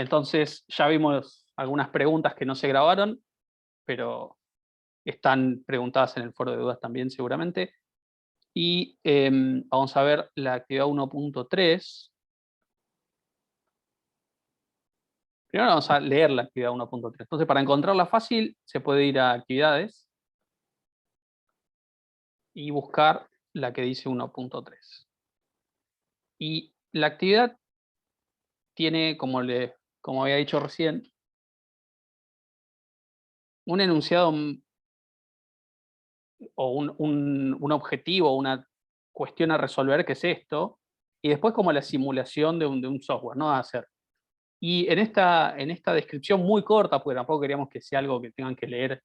Entonces ya vimos algunas preguntas que no se grabaron, pero están preguntadas en el foro de dudas también seguramente. Y vamos a ver la actividad 1.3. Primero vamos a leer la actividad 1.3. Entonces, para encontrarla fácil, se puede ir a actividades y buscar la que dice 1.3. Y la actividad tiene, como había dicho recién, un enunciado o un objetivo, una cuestión a resolver, que es esto, y después como la simulación de un software, ¿no? A hacer. Y en esta descripción muy corta, porque tampoco queríamos que sea algo que tengan que leer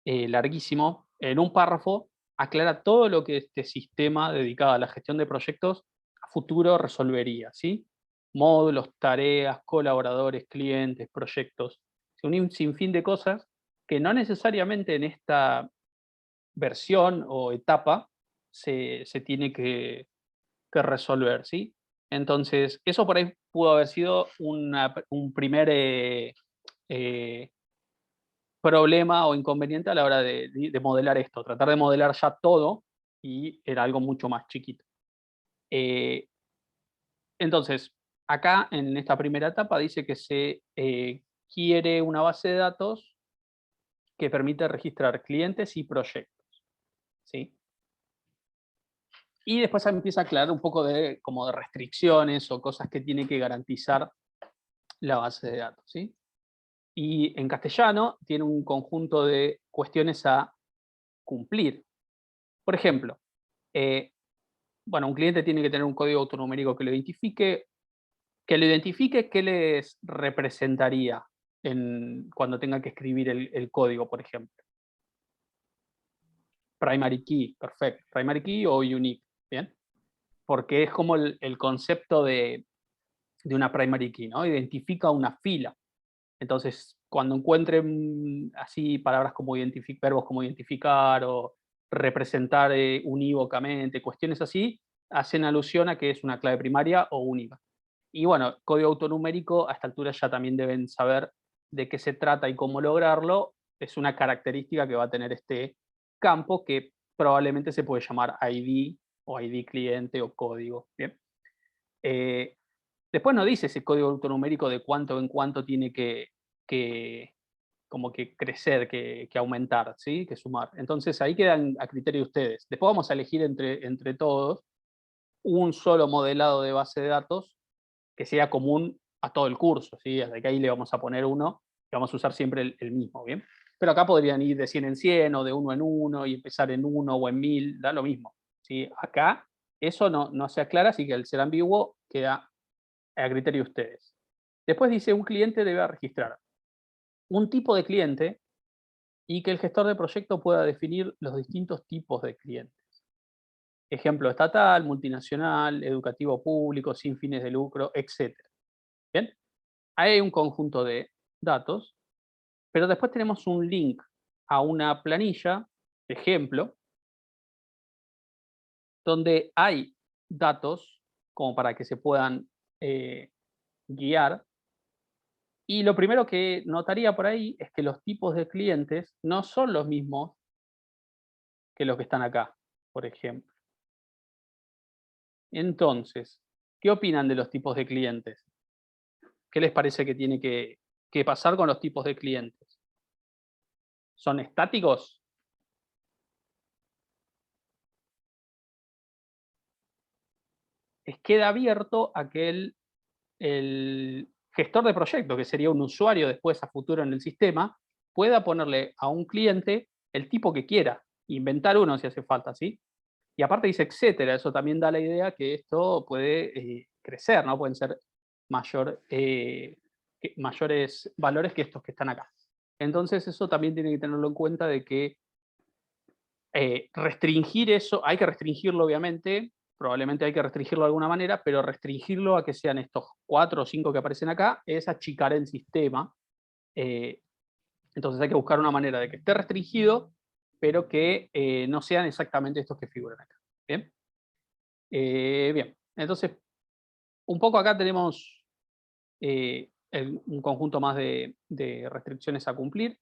larguísimo, en un párrafo aclara todo lo que este sistema dedicado a la gestión de proyectos a futuro resolvería, ¿sí? Módulos, tareas, colaboradores, clientes, proyectos, un sinfín de cosas que no necesariamente en esta versión o etapa se tiene que resolver, ¿sí? Entonces, eso por ahí pudo haber sido un primer eh, problema o inconveniente a la hora de modelar esto, tratar de modelar ya todo y era algo mucho más chiquito. Eh, entonces, acá en esta primera etapa dice que se quiere una base de datos que permite registrar clientes y proyectos, ¿sí? Y después empieza a aclarar un poco como de restricciones o cosas que tiene que garantizar la base de datos, ¿sí? Y en castellano tiene un conjunto de cuestiones a cumplir. Por ejemplo, eh, bueno, un cliente tiene que tener un código autonumérico que lo identifique qué les representaría cuando tenga que escribir el código, por ejemplo. Primary key, perfecto. Primary key o unique, ¿bien? Porque es como el concepto de una primary key, ¿no? Identifica una fila. Entonces, cuando encuentren así palabras como verbos como identificar o representar unívocamente, cuestiones así, hacen alusión a que es una clave primaria o única. Y bueno, código autonumérico, a esta altura ya también deben saber de qué se trata y cómo lograrlo. Es una característica que va a tener este campo que probablemente se puede llamar ID o ID cliente o código. Bien. Eh, Después no dice ese código autonumérico de cuánto en cuánto tiene que como que crecer, que aumentar, ¿sí? Que sumar. Entonces ahí quedan a criterio de ustedes. Después vamos a elegir entre todos un solo modelado de base de datos que sea común a todo el curso, ¿sí? Desde que ahí le vamos a poner uno, y vamos a usar siempre el mismo, ¿bien? Pero acá podrían ir de 100 en 100 o de uno en uno y empezar en uno o en 1000, da lo mismo, ¿sí? Acá eso no se aclara, así que al ser ambiguo queda a criterio de ustedes. Después dice, un cliente debe registrar un tipo de cliente y que el gestor de proyecto pueda definir los distintos tipos de clientes. Ejemplo, estatal, multinacional, educativo público, sin fines de lucro, etcétera. ¿Bien? Ahí hay un conjunto de datos, pero después tenemos un link a una planilla, ejemplo, donde hay datos como para que se puedan eh, guiar. Y lo primero que notaría por ahí es que los tipos de clientes no son los mismos que los que están acá, por ejemplo. Entonces, ¿qué opinan de los tipos de clientes? ¿Qué les parece que tiene que pasar con los tipos de clientes? ¿Son estáticos? Queda abierto a que el gestor de proyecto, que sería un usuario después a futuro en el sistema, pueda ponerle a un cliente el tipo que quiera, inventar uno si hace falta, ¿sí? Y aparte dice etcétera, eso también da la idea que esto puede crecer, ¿no? Pueden ser mayores valores que estos que están acá. Entonces eso también tiene que tenerlo en cuenta de que restringir eso, hay que restringirlo obviamente, probablemente hay que restringirlo de alguna manera, pero restringirlo a que sean estos 4 o 5 que aparecen acá es achicar el sistema. eh, entonces hay que buscar una manera de que esté restringido, pero que no sean exactamente estos que figuran acá. Bien, bien. Entonces un poco acá tenemos un conjunto más de restricciones a cumplir,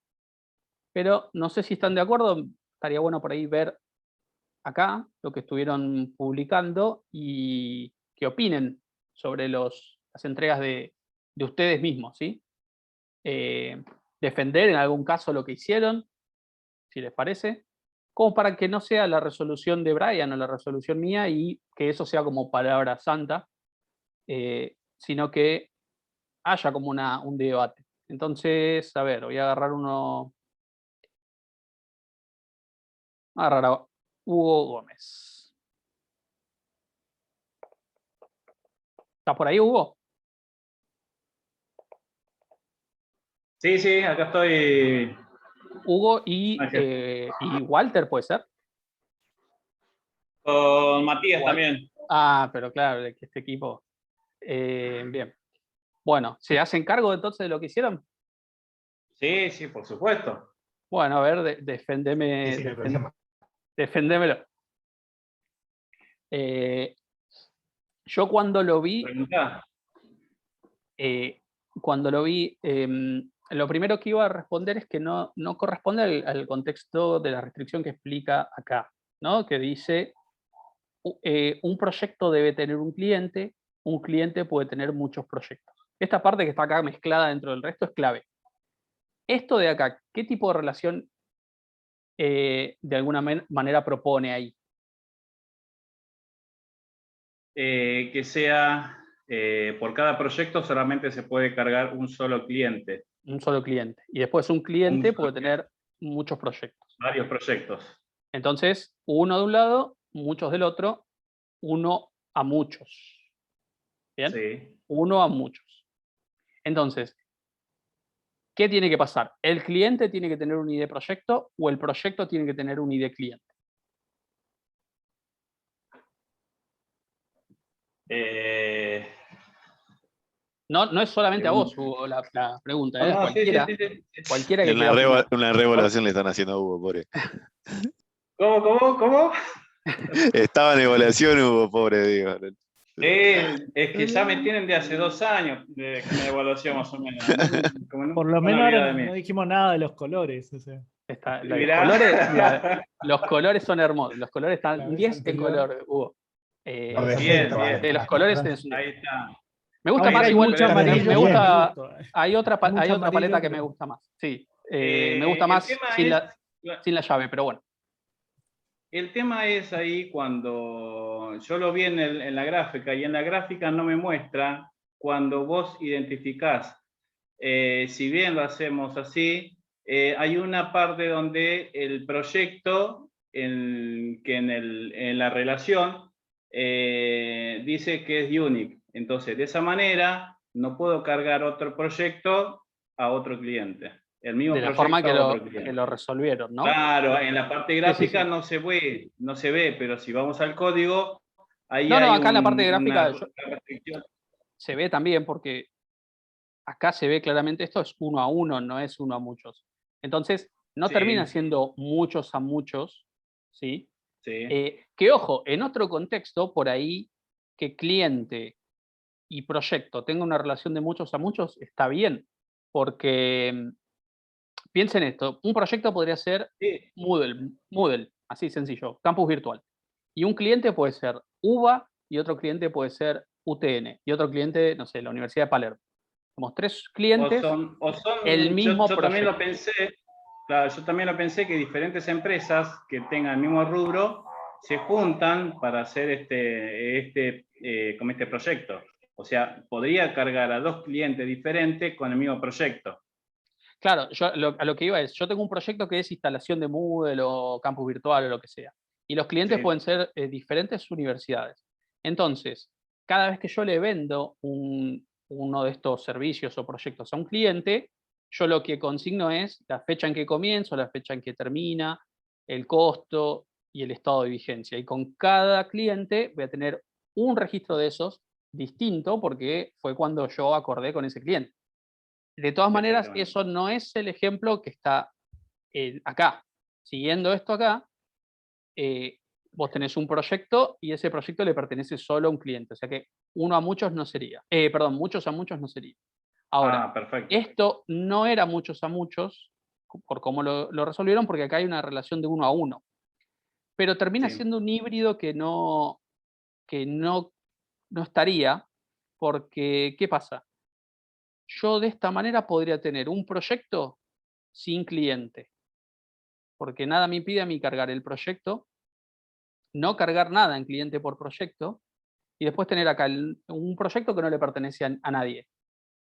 pero no sé si están de acuerdo, estaría bueno por ahí ver acá lo que estuvieron publicando y que opinen sobre las entregas de ustedes mismos, ¿sí? Defender en algún caso lo que hicieron, si les parece, como para que no sea la resolución de Brian o la resolución mía y que eso sea como palabra santa, sino que haya como un debate. Entonces, a ver, voy a agarrar a Hugo Gómez. ¿Estás por ahí, Hugo? Sí, sí, acá estoy. Hugo y Walter, ¿puede ser? Con Matías Igual. también. Ah, pero claro, de que este equipo. Bien. Bueno, ¿se hacen cargo entonces de lo que hicieron? Sí, sí, por supuesto. Bueno, a ver, defendémelo. Yo cuando lo vi, Preguntá. lo primero que iba a responder es que no corresponde al contexto de la restricción que explica acá, ¿no? Que dice, un proyecto debe tener un cliente puede tener muchos proyectos. Esta parte que está acá mezclada dentro del resto es clave. Esto de acá, ¿qué tipo de relación de alguna manera propone ahí? Que sea, por cada proyecto solamente se puede cargar un solo cliente. Un solo cliente. Y después un Un cliente solo puede cliente, tener muchos proyectos. varios proyectos. Entonces, uno de un lado, muchos del otro, uno a muchos. ¿Bien? Sí. Uno a muchos. Entonces, ¿qué tiene que pasar? ¿El cliente tiene que tener un ID proyecto o el proyecto tiene que tener un ID cliente? Eh, No es solamente a vos, pregunta. Hugo, la pregunta, No, ¿eh? no, sí, sí, sí, sí. Cualquiera que quiera opinar. Una reevaluación le están haciendo a Hugo, pobre. ¿Cómo? Estaba en evaluación, Hugo, pobre, digo. Sí, es que ya me tienen de hace 2 años de evaluación más o menos. Por lo menos ahora no dijimos nada de los colores. O sea. Los colores son hermosos. Los colores están 10 en color, Hugo. Bien. De los colores tenés un 10. Ahí está. Me gusta más Hay igual. mucho amarillo. Me gusta. Gusto. Hay otra paleta amarillo, que me gusta más. Sí. Me gusta El más tema sin la llave, pero bueno. El tema es ahí cuando yo lo vi en la gráfica, y en la gráfica no me muestra cuando vos identificás. Si bien lo hacemos así, hay una parte donde el proyecto, en la relación, dice que es unique. Entonces, de esa manera, no puedo cargar otro proyecto a otro cliente. El mismo De la proyecto forma a otro cliente. que lo resolvieron, ¿no? Claro, en la parte gráfica Sí. no se ve, pero si vamos al código, ahí No, hay acá en la parte gráfica una restricción. se ve también porque acá se ve claramente esto es uno a uno, no es uno a muchos. Entonces, no termina Sí, siendo muchos a muchos, ¿sí? sí. Que ojo, en otro contexto, por ahí, que cliente y proyecto tenga una relación de muchos a muchos, está bien, porque piensen esto, un proyecto podría ser Sí. Moodle, así sencillo, campus virtual. Y un cliente puede ser UBA y otro cliente puede ser UTN y otro cliente, no sé, la Universidad de Palermo. Somos 3 clientes, el mismo Yo también proyecto. lo pensé, claro, yo también lo pensé que diferentes empresas que tengan el mismo rubro se juntan para hacer como este proyecto. O sea, podría cargar a 2 clientes diferentes con el mismo proyecto. Claro, yo a lo que iba es, yo tengo un proyecto que es instalación de Moodle o campus virtual o lo que sea. Y los clientes Sí. pueden ser diferentes universidades. Entonces, cada vez que yo le vendo uno de estos servicios o proyectos a un cliente, yo lo que consigno es la fecha en que comienzo, la fecha en que termina, el costo y el estado de vigencia. Y con cada cliente voy a tener un registro de esos distinto porque fue cuando yo acordé con ese cliente. De todas maneras, eso no es el ejemplo que está acá. Siguiendo esto acá, vos tenés un proyecto y ese proyecto le pertenece solo a un cliente. O sea que uno a muchos no sería. Perdón, muchos a muchos no sería. Ahora, perfecto. esto no era muchos a muchos, por cómo lo resolvieron, porque acá hay una relación de 1 a 1. Pero termina Sí. siendo un híbrido que no estaría, porque, ¿qué pasa? Yo de esta manera podría tener un proyecto sin cliente, porque nada me impide a mí cargar el proyecto, no cargar nada en cliente por proyecto, y después tener acá un proyecto que no le pertenece a nadie,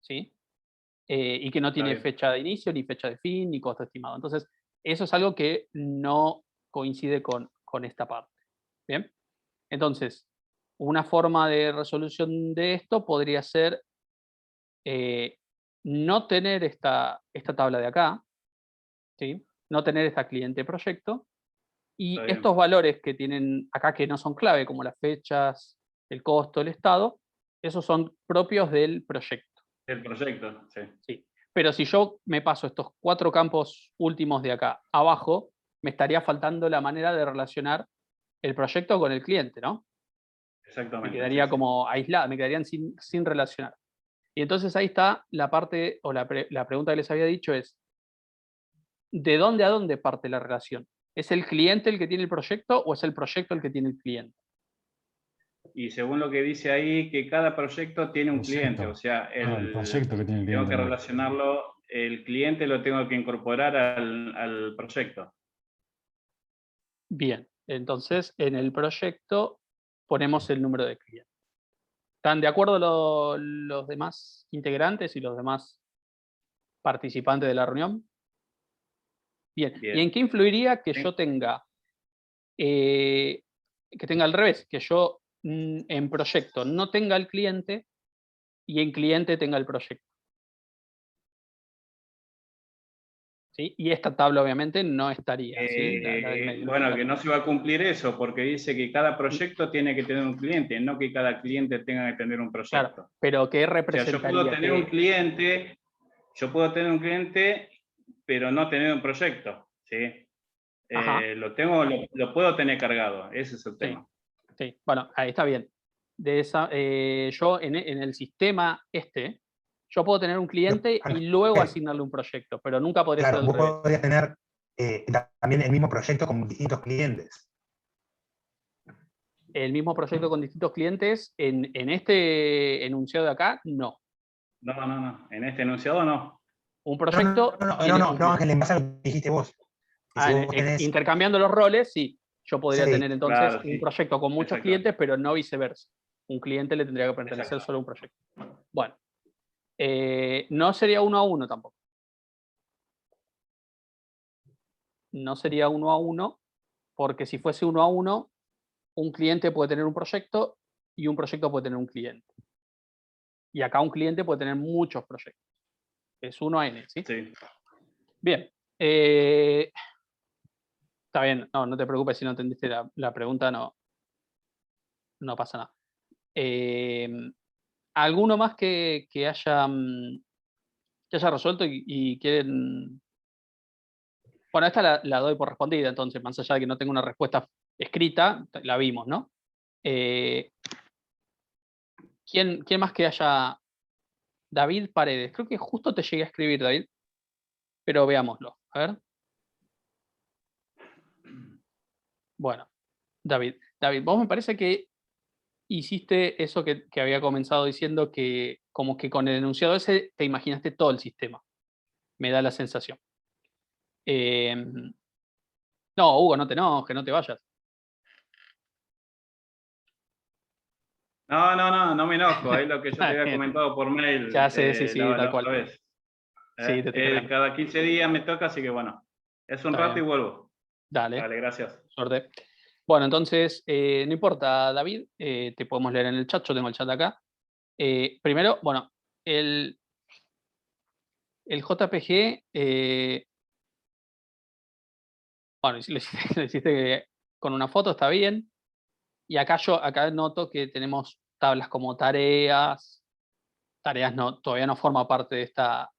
¿sí? Y que no Está tiene bien. fecha de inicio, ni fecha de fin, ni costo estimado. Entonces, eso es algo que no coincide con esta parte. ¿Bien? Entonces, una forma de resolución de esto podría ser eh, no tener esta tabla de acá, ¿sí? No tener esta cliente proyecto, y Está bien. estos valores que tienen acá que no son clave, como las fechas, el costo, el estado, esos son propios del proyecto. El proyecto, sí. Sí. Pero si yo me paso estos 4 campos últimos de acá abajo, me estaría faltando la manera de relacionar el proyecto con el cliente, ¿no? Me Exactamente. quedaría Sí. como aislada, me quedarían sin relacionar. Y entonces ahí está la parte, o la pregunta que les había dicho es, ¿de dónde a dónde parte la relación? ¿Es el cliente el que tiene el proyecto o es el proyecto el que tiene el cliente? Y según lo que dice ahí, que cada proyecto tiene un cliente, o sea, el proyecto que tiene el tengo cliente. que relacionarlo, el cliente lo tengo que incorporar al proyecto. Bien, entonces en el proyecto ponemos el número de clientes. ¿Están de acuerdo los demás integrantes y los demás participantes de la reunión? Bien. ¿Y en Bien. qué influiría que Sí. yo tenga, que tenga al revés, que yo en proyecto no tenga el cliente y en cliente tenga el proyecto? ¿Sí? Y esta tabla obviamente no estaría, ¿sí? La del medio. Bueno, que no se va a cumplir eso, porque dice que cada Mm, proyecto tiene que tener un cliente, no que cada cliente tenga que tener un claro, proyecto. pero ¿qué O sea, yo puedo representaría? tener un cliente, pero no tener un proyecto, ¿sí? Ajá, Lo puedo tener cargado, ese es el sí, tema. sí. Bueno, ahí está bien. Yo en el sistema yo puedo tener un cliente y luego asignarle un proyecto, pero nunca podría ser Claro, al vos revés. podrías tener también el mismo proyecto con distintos clientes. El mismo proyecto con distintos clientes, en este enunciado de acá, no. No. En este enunciado no. Un proyecto tiene un No, cliente. Ángel, en base a lo que dijiste vos. Que si vos tenés, Intercambiando los roles, sí. Yo podría sí, tener entonces Claro, un sí. proyecto con muchos Exacto. clientes, pero no viceversa. Un cliente le tendría que pertenecer Exacto. solo a un proyecto. Bueno, no sería 1 a 1 tampoco. No sería 1 a 1, porque si fuese 1 a 1, un cliente puede tener un proyecto y un proyecto puede tener un cliente. Y acá un cliente puede tener muchos proyectos. Es 1 a n, ¿sí? Sí. Bien. Está bien, no te preocupes si no entendiste la pregunta, no pasa nada. ¿Alguno más que haya resuelto y quieren? Bueno, esta la doy por respondida, entonces, más allá de que no tenga una respuesta escrita, la vimos, ¿no? ¿Quién más que haya? David Paredes. Creo que justo te llegué a escribir, David, pero veámoslo. A ver. Bueno, David, vos me parece que hiciste eso que había comenzado diciendo, que como que con el enunciado ese te imaginaste todo el sistema. Me da la sensación. No, Hugo, no te enojes, no te vayas. No me enojo. Ahí lo que yo te había Bien, comentado por mail ya sé, sí, tal la cual. otra vez. Sí, te estoy cargando. Cada 15 días me toca, así que bueno, es un Está rato y bien, vuelvo. dale, Vale, gracias. suerte. Bueno, entonces, no importa, David, te podemos leer en el chat, yo tengo el chat acá. Primero, bueno, el JPG, bueno, lo hiciste con una foto, está bien. Y acá noto que tenemos tablas como tareas. Tareas no, todavía no forma parte de esta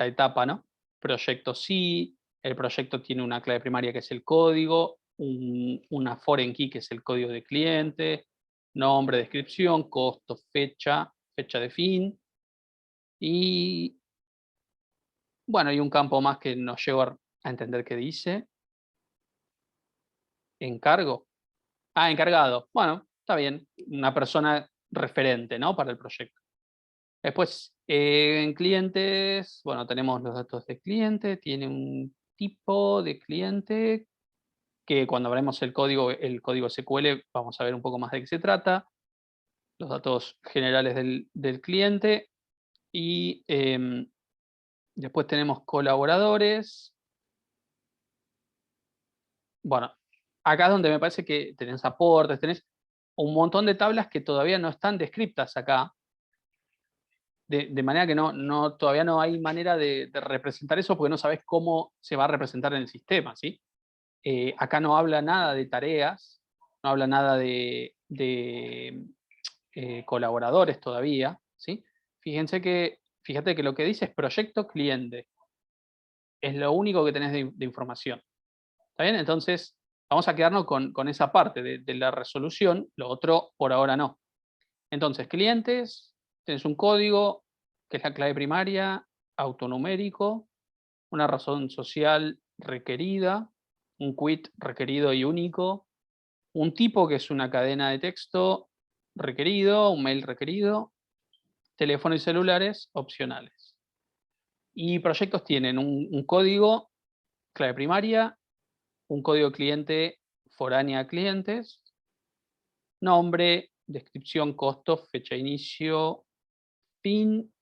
etapa, ¿no? Proyecto sí, el proyecto tiene una clave primaria que es el código, una foreign key que es el código de cliente, nombre, descripción, costo, fecha de fin, y Bueno, hay un campo más que no llego a entender qué dice. Encargo. Ah, encargado. Bueno, está bien. Una persona referente, ¿no? Para el proyecto. Después, en clientes, bueno, tenemos los datos de cliente, tiene un tipo de cliente que cuando abramos el código SQL, vamos a ver un poco más de qué se trata, los datos generales del cliente y después tenemos colaboradores. Bueno, acá es donde me parece que tenés aportes, tenés un montón de tablas que todavía no están descriptas acá, de manera que todavía no hay manera de representar eso porque no sabes cómo se va a representar en el sistema, ¿sí? Acá no habla nada de tareas, no habla nada de colaboradores todavía, ¿sí? Fíjate que lo que dice es proyecto cliente. Es lo único que tenés de información. ¿Está bien? Entonces, vamos a quedarnos con esa parte de la resolución, lo otro por ahora no. Entonces, clientes, tenés un código, que es la clave primaria, autonumérico, una razón social requerida, un quit requerido y único, un tipo que es una cadena de texto requerido, un mail requerido, teléfono y celulares opcionales. Y proyectos tienen un código, clave primaria, un código cliente foránea a clientes, nombre, descripción, costo, fecha de inicio, fin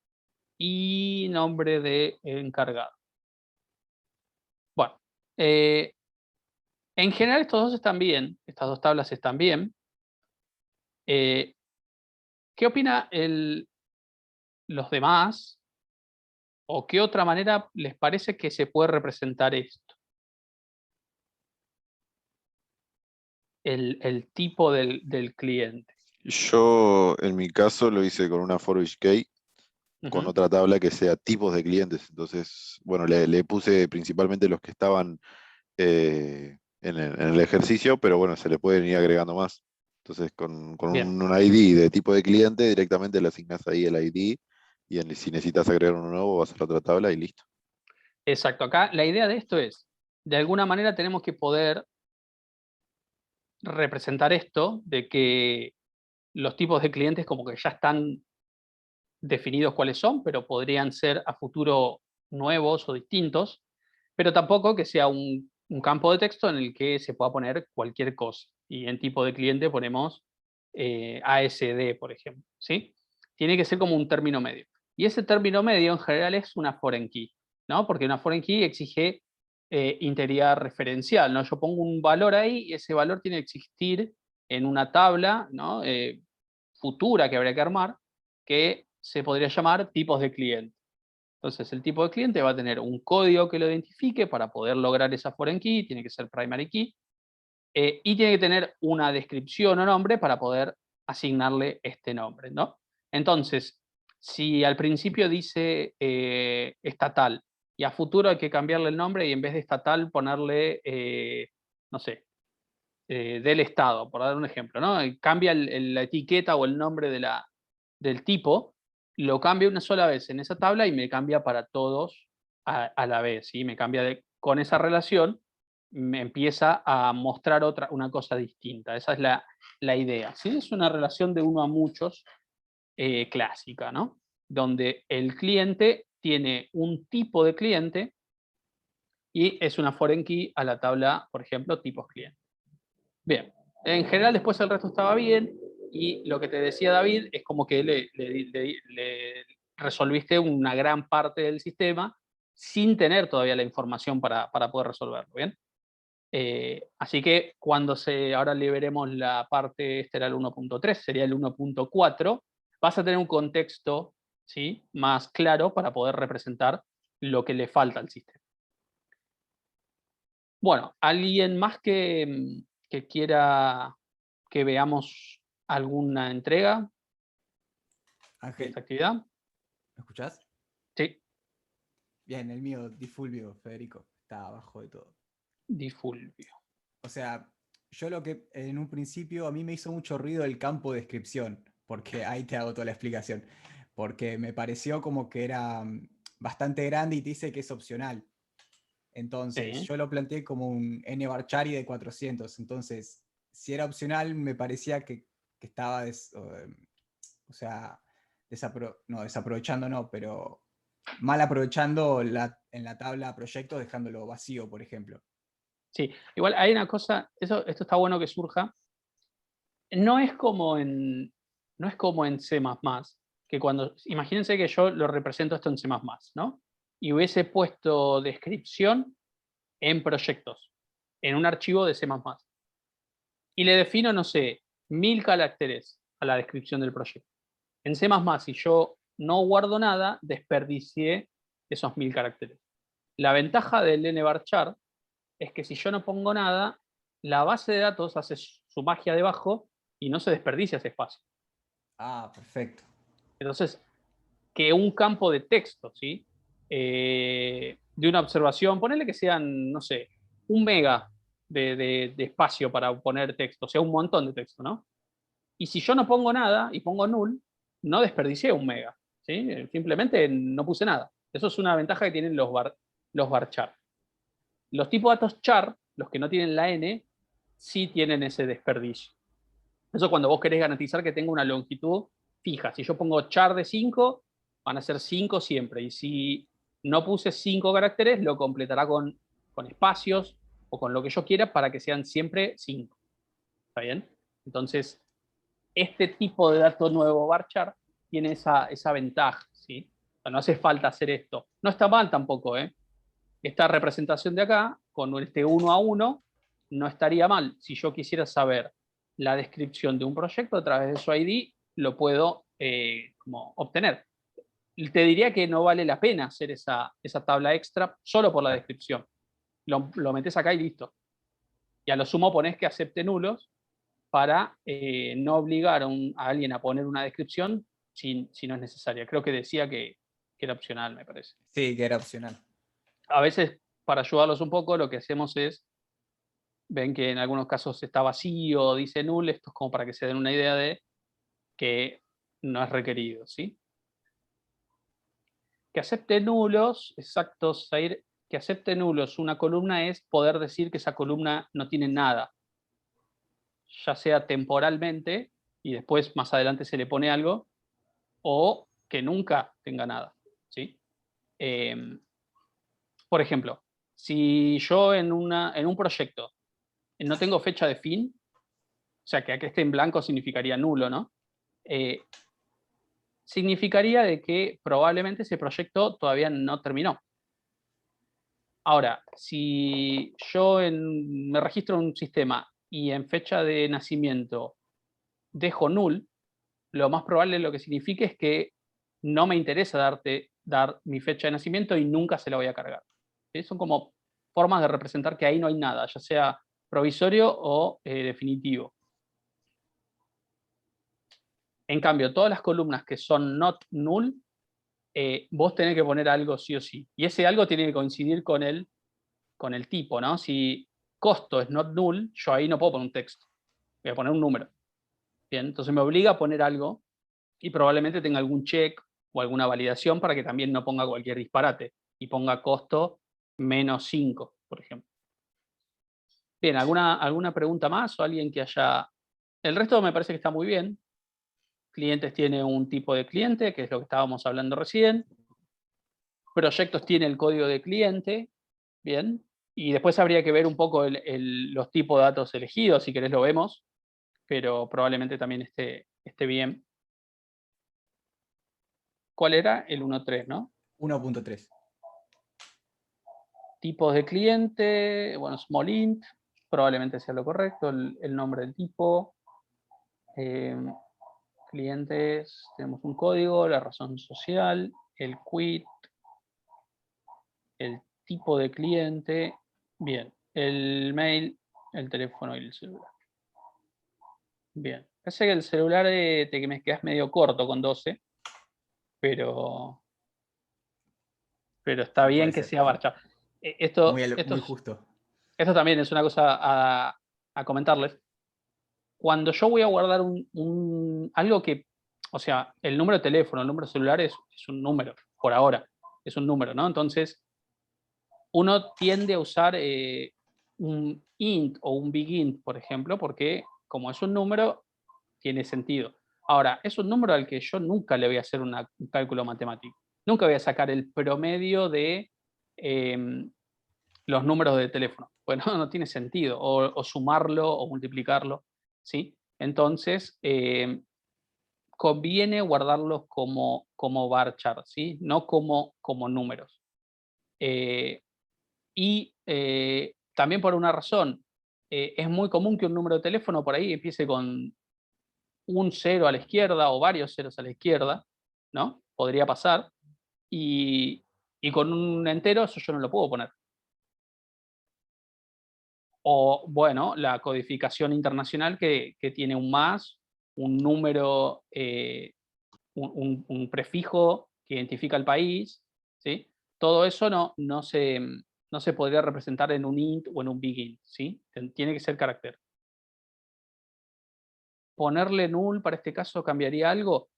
y nombre de encargado. Bueno, en general estos dos están bien, estas dos tablas están bien. ¿Qué opina los demás? ¿O qué otra manera les parece que se puede representar esto? El tipo del cliente. Yo, en mi caso, lo hice con una for each key, con Ujú. otra tabla que sea tipos de clientes. Entonces, bueno, le puse principalmente los que estaban en el ejercicio, pero bueno, se le pueden ir agregando más. Entonces, con Bien, un ID de tipo de cliente, directamente le asignas ahí el ID y si necesitas agregar uno nuevo, vas a la otra tabla y listo. exacto. Acá la idea de esto es, de alguna manera tenemos que poder representar esto, de que los tipos de clientes como que ya están definidos cuáles son, pero podrían ser a futuro nuevos o distintos, pero tampoco que sea un campo de texto en el que se pueda poner cualquier cosa. Y en tipo de cliente ponemos ASD, por ejemplo, ¿sí? Tiene que ser como un término medio. Y ese término medio en general es una foreign key, ¿no? Porque una foreign key exige integridad referencial, ¿no? Yo pongo un valor ahí y ese valor tiene que existir en una tabla, ¿no? Futura que habría que armar, que se podría llamar tipos de cliente. Entonces, el tipo de cliente va a tener un código que lo identifique para poder lograr esa foreign key, tiene que ser primary key, y tiene que tener una descripción o nombre para poder asignarle este nombre, ¿no? Entonces, si al principio dice estatal y a futuro hay que cambiarle el nombre y en vez de estatal ponerle, no sé, del Estado, por dar un ejemplo, ¿no? Cambia la etiqueta o el nombre del tipo, lo cambia una sola vez en esa tabla y me cambia para todos a la vez, ¿sí? Me cambia con esa relación, me empieza a mostrar una cosa distinta. Esa es la idea, ¿sí? Es una relación de uno a muchos clásica, ¿no? Donde el cliente tiene un tipo de cliente y es una foreign key a la tabla, por ejemplo, tipos cliente. Bien, en general después el resto estaba bien y lo que te decía David es como que le resolviste una gran parte del sistema sin tener todavía la información para poder resolverlo, ¿bien? Así que ahora le veremos la parte, este era el 1.3, sería el 1.4, vas a tener un contexto, ¿sí?, más claro para poder representar lo que le falta al sistema. Bueno, ¿alguien más que quiera que veamos alguna entrega de Ángel, esta actividad? ¿me escuchás? Sí, Bien, el mío, Di Fulvio, Federico, está abajo de todo. Di Fulvio. O sea, yo lo que en un principio a mí me hizo mucho ruido el campo de descripción, porque ahí te hago toda la explicación, porque me pareció como que era bastante grande y te dice que es opcional. Entonces, Sí. yo lo planteé como un nvarchar de 400. Entonces, si era opcional, me parecía que estaba, o sea, desaprovechando no, pero mal aprovechando en la tabla proyectos, dejándolo vacío, por ejemplo. Sí, igual hay una cosa, esto está bueno que surja. No es como en, no es como en C++, que cuando, imagínense que yo lo represento esto en C++, ¿no? Y hubiese puesto descripción en proyectos, en un archivo de C++. Y le defino, no sé, 1000 caracteres a la descripción del proyecto. En C++, si yo no guardo nada, desperdicié esos 1000 caracteres. La ventaja del nvarchar es que si yo no pongo nada, la base de datos hace su magia debajo y no se desperdicia ese espacio. Ah, perfecto. Entonces, que un campo de texto, ¿sí? De una observación, ponele que sean, no sé, 1 mega de espacio para poner texto, o sea, un montón de texto, ¿no? Y si yo no pongo nada y pongo null, no desperdicié 1 mega, ¿sí? Simplemente no puse nada. Eso es una ventaja que tienen los varchar. Los tipos de datos char, los que no tienen la n, sí tienen ese desperdicio. Eso cuando vos querés garantizar que tenga una longitud fija. Si yo pongo char de 5, van a ser 5 siempre. Y si no puse 5 caracteres, lo completará con espacios o con lo que yo quiera para que sean siempre 5. ¿Está bien? Entonces, este tipo de dato nuevo varchar tiene esa ventaja, ¿sí? O sea, no hace falta hacer esto. No está mal tampoco, ¿eh? Esta representación de acá, con este 1 a 1, no estaría mal. Si yo quisiera saber la descripción de un proyecto a través de su ID, lo puedo como obtener. Te diría que no vale la pena hacer esa tabla extra solo por la descripción. Lo metes acá y listo. Y a lo sumo pones que acepte nulos para no obligar a alguien a poner una descripción si no es necesaria. Creo que decía que era opcional, me parece. Sí, que era opcional. A veces, para ayudarlos un poco, lo que hacemos es, ven que en algunos casos está vacío, dice null, esto es como para que se den una idea de que no es requerido, ¿sí? Que acepte nulos, exacto, Zair, que acepte nulos una columna es poder decir que esa columna no tiene nada, ya sea temporalmente, y después más adelante se le pone algo, o que nunca tenga nada, ¿sí? Por ejemplo, si yo en un proyecto no tengo fecha de fin, o sea, que esté en blanco significaría nulo, ¿no? Significaría de que probablemente ese proyecto todavía no terminó. Ahora, si yo me registro en un sistema y en fecha de nacimiento dejo null, lo más probable lo que signifique es que no me interesa dar mi fecha de nacimiento y nunca se la voy a cargar. ¿Sí? Son como formas de representar que ahí no hay nada, ya sea provisorio o definitivo. En cambio, todas las columnas que son not null, vos tenés que poner algo sí o sí. Y ese algo tiene que coincidir con el tipo, ¿no? Si costo es not null, yo ahí no puedo poner un texto. Voy a poner un número. Bien, entonces me obliga a poner algo y probablemente tenga algún check o alguna validación para que también no ponga cualquier disparate y ponga costo -5, por ejemplo. Bien, ¿alguna pregunta más o alguien que haya...? El resto me parece que está muy bien. Clientes tiene un tipo de cliente, que es lo que estábamos hablando recién. Proyectos tiene el código de cliente, bien. Y después habría que ver un poco los tipos de datos elegidos, si querés lo vemos, pero probablemente también esté bien. ¿Cuál era? El 1.3, ¿no? 1.3. Tipos de cliente, bueno, small int, probablemente sea lo correcto, el nombre del tipo. Clientes, tenemos un código, la razón social, el quit, el tipo de cliente, bien, el mail, el teléfono y el celular. Bien, parece que el celular que me quedas medio corto con 12, pero está bien que sea varchar. Muy justo. Esto también es una cosa a comentarles. Cuando yo voy a guardar algo que, o sea, el número de teléfono, el número de celular es un número, por ahora. es un número, ¿no? Entonces, uno tiende a usar un int o un big int, por ejemplo, porque como es un número, tiene sentido. Ahora, es un número al que yo nunca le voy a hacer un cálculo matemático. Nunca voy a sacar el promedio de los números de teléfono. Bueno, no tiene sentido. O sumarlo o multiplicarlo, ¿sí? Entonces, conviene guardarlos como varchar, ¿sí? No como números. También por una razón, es muy común que un número de teléfono por ahí empiece con un 0 a la izquierda o varios ceros a la izquierda, ¿no? Podría pasar. Y con un entero eso yo no lo puedo poner. O, bueno, la codificación internacional que tiene un más, un número, un prefijo que identifica el país, ¿sí? Todo eso no se podría representar en un int o en un big int, ¿sí? Tiene que ser carácter. ¿Ponerle null para este caso cambiaría algo?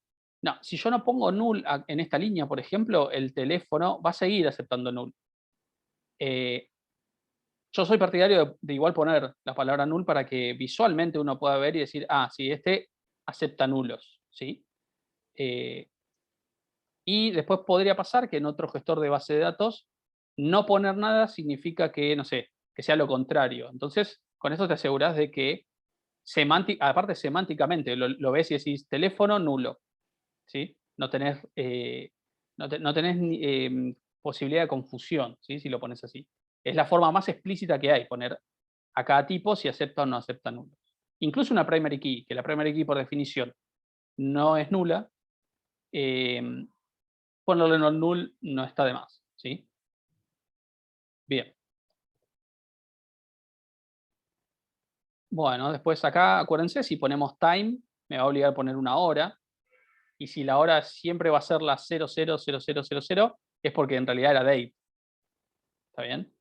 No, si yo no pongo null en esta línea, por ejemplo, el teléfono va a seguir aceptando null. Yo soy partidario de igual poner la palabra null para que visualmente uno pueda ver y decir, ah, sí, este acepta nulos, ¿sí? Y después podría pasar que en otro gestor de base de datos no poner nada significa que, no sé, que sea lo contrario. Entonces, con esto te aseguras de que, aparte semánticamente, lo ves y decís teléfono nulo, ¿sí? No tenés, no tenés posibilidad de confusión, ¿sí? Si lo pones así. Es la forma más explícita que hay, poner a cada tipo si acepta o no acepta nulos. Incluso una primary key, que la primary key por definición no es nula, ponerle en null no está de más, ¿sí? Bien. Bueno, después acá, acuérdense, si ponemos time, me va a obligar a poner una hora, y si la hora siempre va a ser la 000000, es porque en realidad era date. ¿Está bien?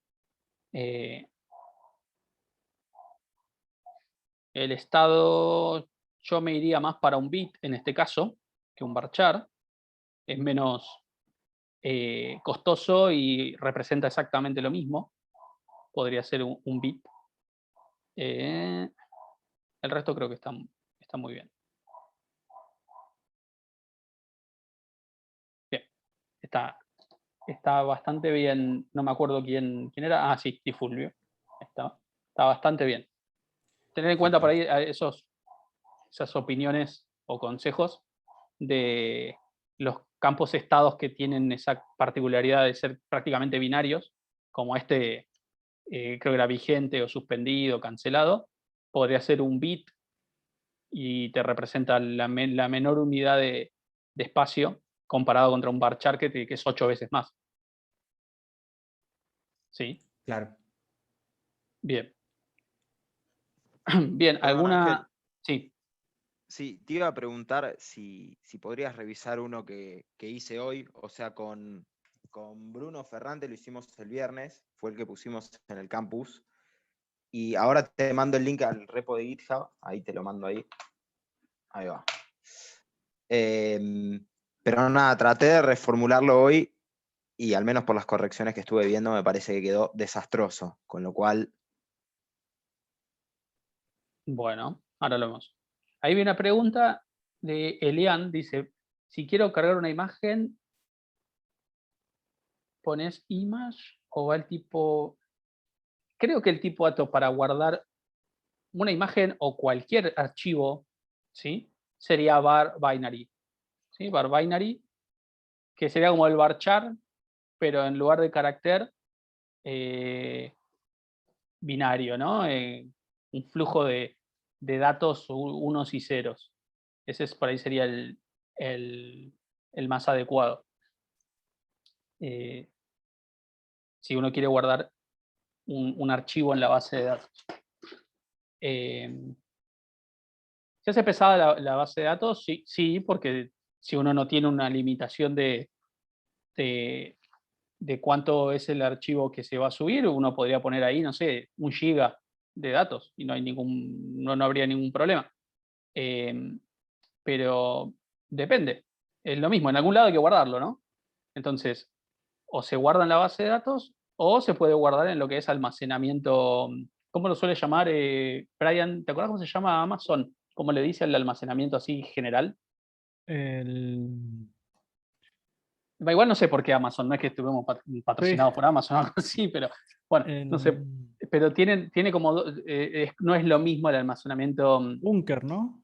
El estado, yo me iría más para un bit en este caso, que un varchar. Es menos costoso y representa exactamente lo mismo. Podría ser un bit. El resto creo que está muy bien. Bien. Está bastante bien. No me acuerdo quién era. Ah, sí, Di Fulvio. Está bastante bien. Tener en cuenta por ahí esas opiniones o consejos de los campos estados que tienen esa particularidad de ser prácticamente binarios, como este creo que era vigente o suspendido, cancelado, podría ser un bit y te representa la menor unidad de espacio comparado contra un varchar que es 8 veces más. ¿Sí? Claro. Bien. Bien, Perdón, ¿alguna...? Ángel. Sí. Sí, te iba a preguntar si podrías revisar uno que hice hoy, o sea, con Bruno Ferrante lo hicimos el viernes, fue el que pusimos en el campus, y ahora te mando el link al repo de GitHub, ahí te lo mando ahí. Ahí va. Pero nada, traté de reformularlo hoy y al menos por las correcciones que estuve viendo me parece que quedó desastroso, con lo cual... Bueno, ahora lo vemos. Ahí viene una pregunta de Elian, dice, si quiero cargar una imagen, ¿pones image o va el tipo...? Creo que el tipo dato para guardar una imagen o cualquier archivo, ¿sí? Sería var binary, ¿sí? Var binary, que sería como el varchar, pero en lugar de carácter, binario, ¿no? Un flujo de datos unos y ceros. Ese por ahí sería el más adecuado. Si uno quiere guardar un archivo en la base de datos. ¿Se hace pesada la base de datos? Sí, porque si uno no tiene una limitación de cuánto es el archivo que se va a subir, uno podría poner ahí, no sé, 1 giga de datos y no habría ningún problema. Pero depende. Es lo mismo, en algún lado hay que guardarlo, ¿no? Entonces, o se guarda en la base de datos o se puede guardar en lo que es almacenamiento. ¿Cómo lo suele llamar Brian? ¿Te acuerdas cómo se llama Amazon? ¿Cómo le dice al almacenamiento así general? Igual no sé por qué Amazon, no es que estuvimos patrocinados por Amazon o algo así, pero bueno, no sé. Pero tiene como, no es lo mismo el almacenamiento. Búnker, ¿no?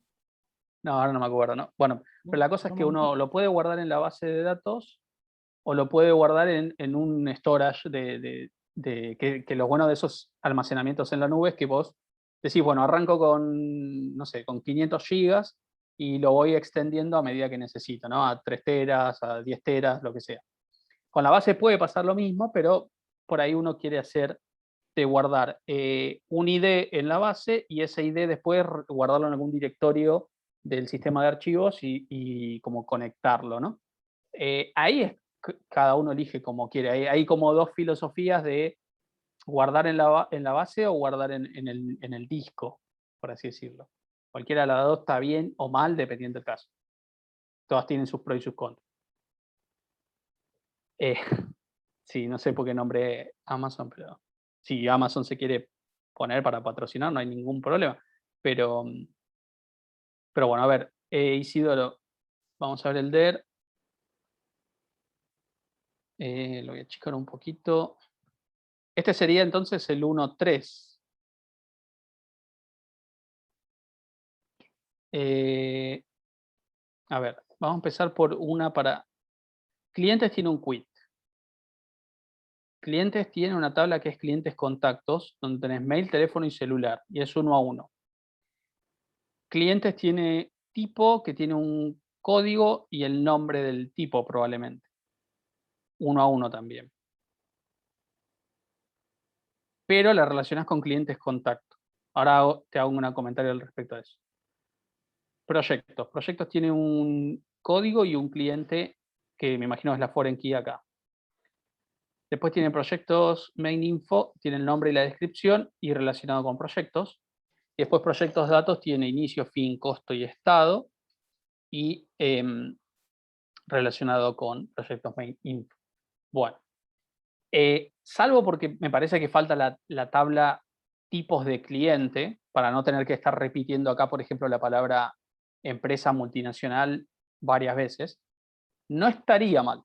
No, ahora no me acuerdo, ¿no? Bueno, pero la cosa es que uno lo puede guardar en la base de datos o lo puede guardar en un storage que lo bueno de esos almacenamientos en la nube es que vos decís, bueno, arranco con, no sé, con 500 gigas y lo voy extendiendo a medida que necesito, ¿no? A 3 teras, a 10 teras, lo que sea. Con la base puede pasar lo mismo, pero por ahí uno quiere hacer de guardar un ID en la base y ese ID después guardarlo en algún directorio del sistema de archivos y como conectarlo, ¿no? Ahí es, cada uno elige como quiere. Hay como dos filosofías de guardar en la base o guardar en el disco, por así decirlo. Cualquiera de las dos está bien o mal, dependiendo del caso. Todas tienen sus pros y sus contras. Sí, no sé por qué nombré Amazon, pero si Amazon se quiere poner para patrocinar, no hay ningún problema. Pero bueno, a ver, Isidoro, vamos a ver el DER. Lo voy a achicar un poquito. Este sería entonces el 1.3. A ver, vamos a empezar por una para... Clientes tiene un quit. Clientes tiene una tabla que es clientes contactos, donde tenés mail, teléfono y celular, y es 1 a 1. Clientes tiene tipo, que tiene un código y el nombre del tipo probablemente. 1 a 1 también. Pero la relacionas con clientes contacto. Ahora te hago un comentario al respecto de eso. Proyectos. Proyectos tiene un código y un cliente que me imagino es la foreign key acá. Después tiene proyectos main info, tiene el nombre y la descripción y relacionado con proyectos. Y después proyectos datos tiene inicio, fin, costo y estado y relacionado con proyectos main info. Bueno, salvo porque me parece que falta la tabla tipos de cliente para no tener que estar repitiendo acá, por ejemplo, la palabra empresa multinacional varias veces, no estaría mal.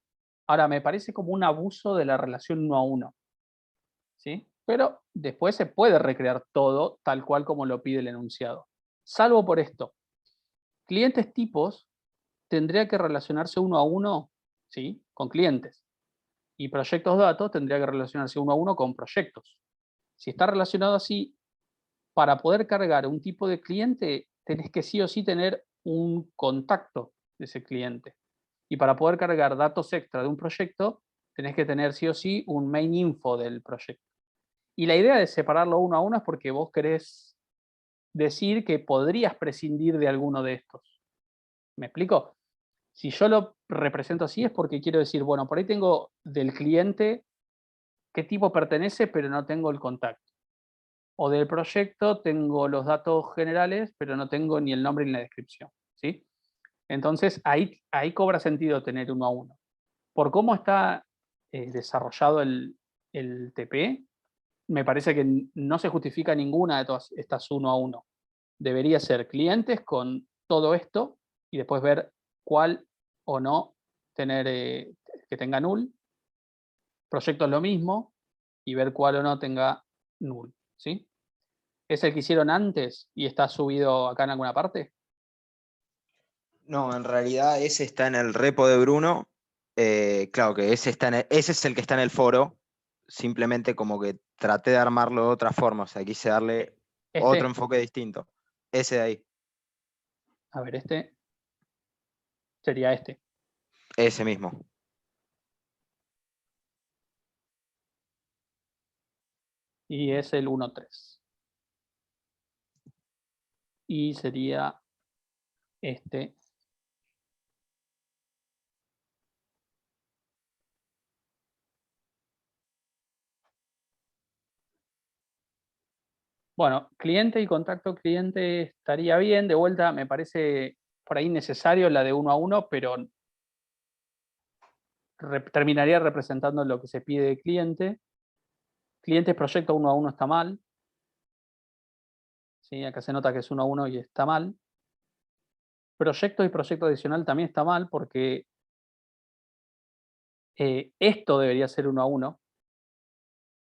Ahora, me parece como un abuso de la relación 1 a 1. ¿Sí? Pero después se puede recrear todo tal cual como lo pide el enunciado. Salvo por esto. Clientes tipos tendría que relacionarse 1 a 1, ¿sí? Con clientes. Y proyectos datos tendría que relacionarse 1 a 1 con proyectos. Si está relacionado así, para poder cargar un tipo de cliente, tenés que sí o sí tener un contacto de ese cliente. Y para poder cargar datos extra de un proyecto, tenés que tener sí o sí un main info del proyecto. Y la idea de separarlo 1 a 1 es porque vos querés decir que podrías prescindir de alguno de estos. ¿Me explico? Si yo lo represento así es porque quiero decir, bueno, por ahí tengo del cliente qué tipo pertenece, pero no tengo el contacto. O del proyecto tengo los datos generales, pero no tengo ni el nombre ni la descripción. ¿Sí? Entonces ahí cobra sentido tener 1 a 1. Por cómo está desarrollado el TP, me parece que no se justifica ninguna de todas estas 1 a 1. Debería ser clientes con todo esto y después ver cuál o no tener que tenga null. Proyectos lo mismo y ver cuál o no tenga null. ¿Sí? ¿Es el que hicieron antes y está subido acá en alguna parte? No, en realidad ese está en el repo de Bruno. Claro que ese es el que está en el foro. Simplemente como que traté de armarlo de otra forma. O sea, quise darle otro enfoque distinto. Ese de ahí. A ver, este sería este. Ese mismo. Y es el 1.3. Y sería este. Bueno, cliente y contacto cliente estaría bien. De vuelta, me parece por ahí necesario la de 1 a 1, pero terminaría representando lo que se pide de cliente. Clientes proyecto 1 a 1 está mal. ¿Sí? Acá se nota que es 1 a 1 y está mal. Proyecto y proyecto adicional también está mal porque esto debería ser 1 a 1.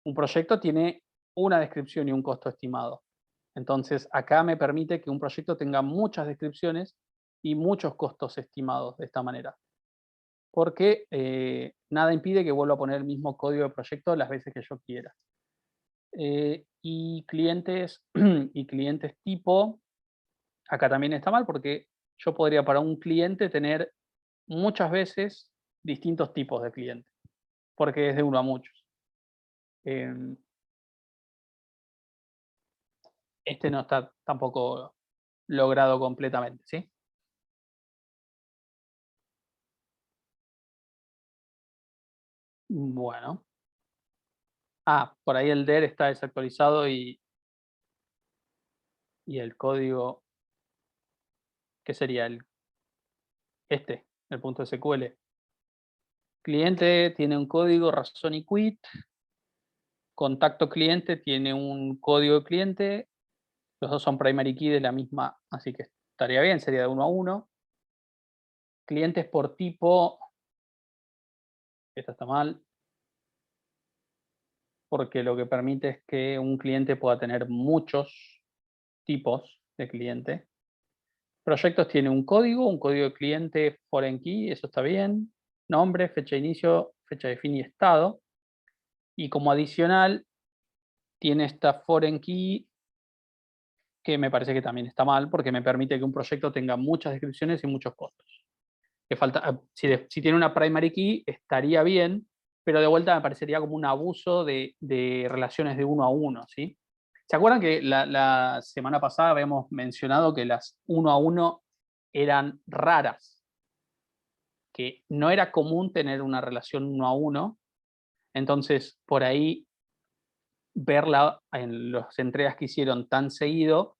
Un proyecto tiene una descripción y un costo estimado. Entonces, acá me permite que un proyecto tenga muchas descripciones y muchos costos estimados de esta manera. Porque nada impide que vuelva a poner el mismo código de proyecto las veces que yo quiera. Y clientes y clientes tipo, acá también está mal porque yo podría para un cliente tener muchas veces distintos tipos de clientes, porque es de uno a muchos. Este no está tampoco logrado completamente, ¿sí? Bueno. Por ahí el DER está desactualizado y el código, ¿qué sería? El punto SQL. Cliente tiene un código razón y quit. Contacto cliente tiene un código de cliente. Los dos son primary key de la misma, así que estaría bien, sería de 1 a 1. Clientes por tipo, esta está mal, porque lo que permite es que un cliente pueda tener muchos tipos de cliente. Proyectos tiene un código de cliente foreign key, eso está bien. Nombre, fecha de inicio, fecha de fin y estado. Y como adicional, tiene esta foreign key, que me parece que también está mal, porque me permite que un proyecto tenga muchas descripciones y muchos costos. Que falta, si tiene una primary key, estaría bien, pero de vuelta me parecería como un abuso de relaciones de 1 a 1, ¿sí? ¿Se acuerdan que la semana pasada habíamos mencionado que las 1 a 1 eran raras? Que no era común tener una relación 1 a 1, entonces por ahí verla en las entregas que hicieron tan seguido,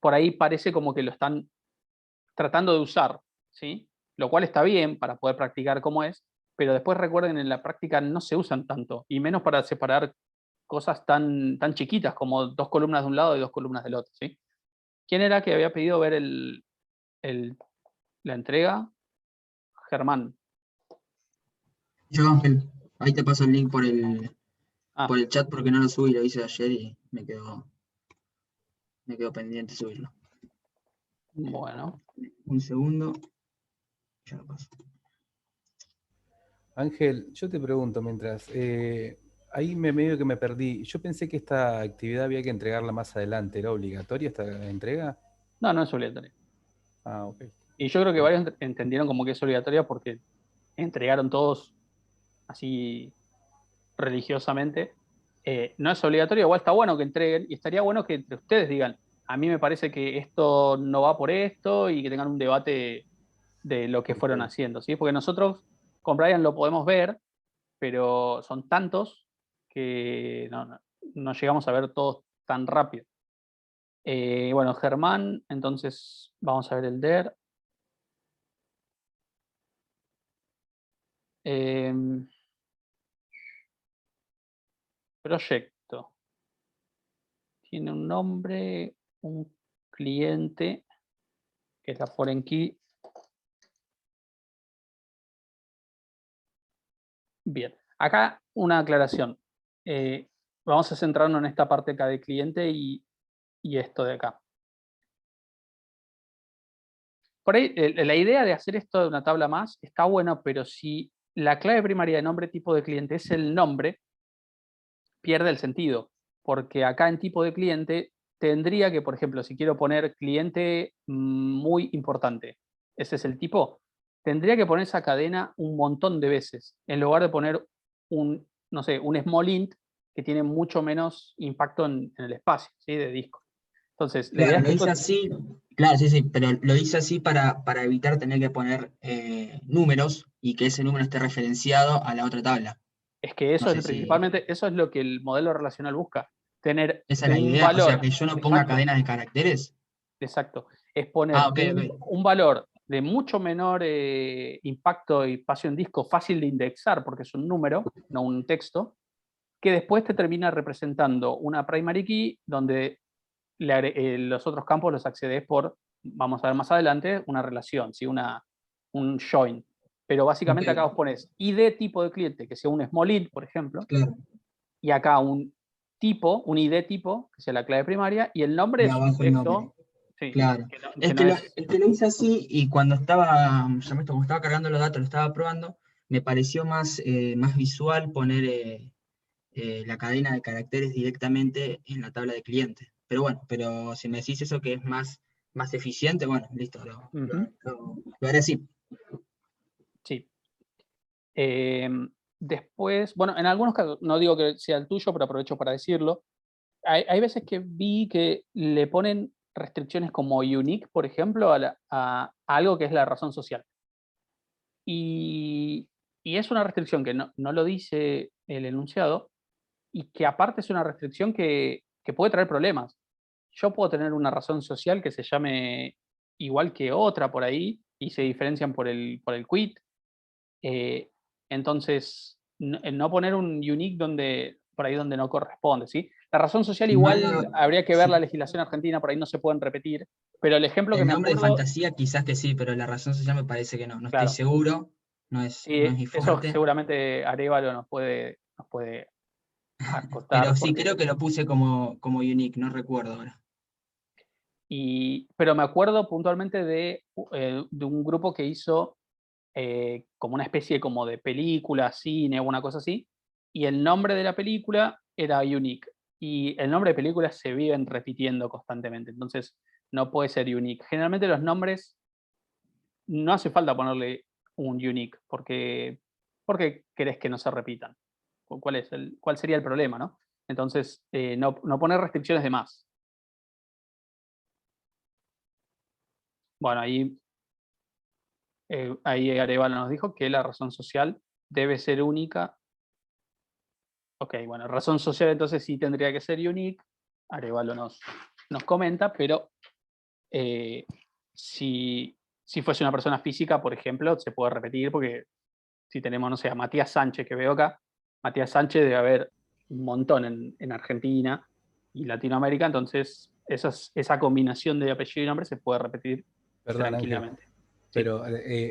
por ahí parece como que lo están tratando de usar, ¿sí? Lo cual está bien para poder practicar cómo es, pero después recuerden, en la práctica no se usan tanto, y menos para separar cosas tan chiquitas como 2 columnas de un lado y 2 columnas del otro, ¿sí? ¿Quién era que había pedido ver la entrega? Germán. Yo, Ángel, ahí te paso el link por el chat porque no lo subí, lo hice ayer y me quedó pendiente subirlo. Bueno. Un segundo. Ya lo paso. Ángel, yo te pregunto mientras, ahí medio que me perdí. Yo pensé que esta actividad había que entregarla más adelante. ¿Era obligatoria esta entrega? No, no es obligatoria. Ok. Y yo creo que varios entendieron como que es obligatoria porque entregaron todos así religiosamente. No es obligatorio, igual está bueno que entreguen, y estaría bueno que entre ustedes digan, a mí me parece que esto no va por esto, y que tengan un debate de lo que fueron haciendo, ¿sí? Porque nosotros con Brian lo podemos ver, pero son tantos que no llegamos a ver todos tan rápido. Bueno, Germán, entonces vamos a ver el DER. Proyecto. Tiene un nombre, un cliente, que es la foreign key. Bien, acá una aclaración. Vamos a centrarnos en esta parte acá de cliente y esto de acá. Por ahí, la idea de hacer esto de una tabla más está bueno, pero si la clave primaria de nombre tipo de cliente es el nombre, pierde el sentido, porque acá en tipo de cliente tendría que, por ejemplo, si quiero poner cliente muy importante, ese es el tipo, tendría que poner esa cadena un montón de veces, en lugar de poner un, no sé, un small int que tiene mucho menos impacto en el espacio, ¿sí? De disco. Entonces, la idea Claro, es lo hice así, claro, sí, pero lo hice así para evitar tener que poner números y que ese número esté referenciado a la otra tabla. Es que eso No es sé si principalmente, eso es lo que el modelo relacional busca, tener esa es la un idea, o sea, valor. que yo no ponga Exacto, cadenas de caracteres. exacto. Es poner Ok. un valor de mucho menor impacto y espacio en disco, fácil de indexar porque es un número, no un texto, que después te termina representando una primary key donde los otros campos los accedes por, vamos a ver más adelante, una relación, ¿sí? Un join. Pero básicamente Ok. acá vos pones ID tipo de cliente, que sea un small int, por ejemplo, Claro. y acá un tipo, un ID tipo, que sea la clave primaria, y el nombre Y es un abajo el nombre. texto. Sí, Claro. que no es. El que lo hice así y cuando estaba, como estaba cargando los datos, lo estaba probando, me pareció más visual poner la cadena de caracteres directamente en la tabla de cliente. Pero bueno, pero si me decís eso que es más eficiente, bueno, listo, lo haré así. Sí. Después, bueno, en algunos casos, no digo que sea el tuyo, pero aprovecho para decirlo. Hay veces que vi que le ponen restricciones como unique, por ejemplo, a algo que es la razón social. Y es una restricción que no lo dice el enunciado y que aparte es una restricción que puede traer problemas. Yo puedo tener una razón social que se llame igual que otra por ahí y se diferencian por el quit. Eh, entonces, el no poner un unique por ahí donde no corresponde, ¿sí? La razón social Si igual mal habría que ver la sí, legislación argentina, por ahí no se pueden repetir, pero el ejemplo que el me nombre de acuerdo, fantasía quizás que sí, pero la razón social me parece que no. No estoy claro, seguro, no es sí, mi eso fuerte. seguramente Arévalo nos puede Pero acotar, sí creo que lo puse como unique, no recuerdo ahora. pero me acuerdo puntualmente de un grupo que hizo como una especie como de película, cine o una cosa así, y el nombre de la película era unique. Y el nombre de películas se viven repitiendo constantemente, entonces no puede ser unique. Generalmente los nombres no hace falta ponerle un unique, porque querés que no se repitan. ¿Cuál sería el problema, no? Entonces, no poner restricciones de más. Bueno, ahí Arevalo nos dijo que la razón social debe ser única. Ok, bueno, razón social entonces sí tendría que ser unique. Arevalo nos comenta, pero eh, si fuese una persona física, por ejemplo, se puede repetir porque si tenemos, no sé, a Matías Sánchez que veo acá, Matías Sánchez debe haber un montón en Argentina y Latinoamérica, entonces esa combinación de apellido y nombre se puede repetir Perdón, Ángel, tranquilamente. Sí. pero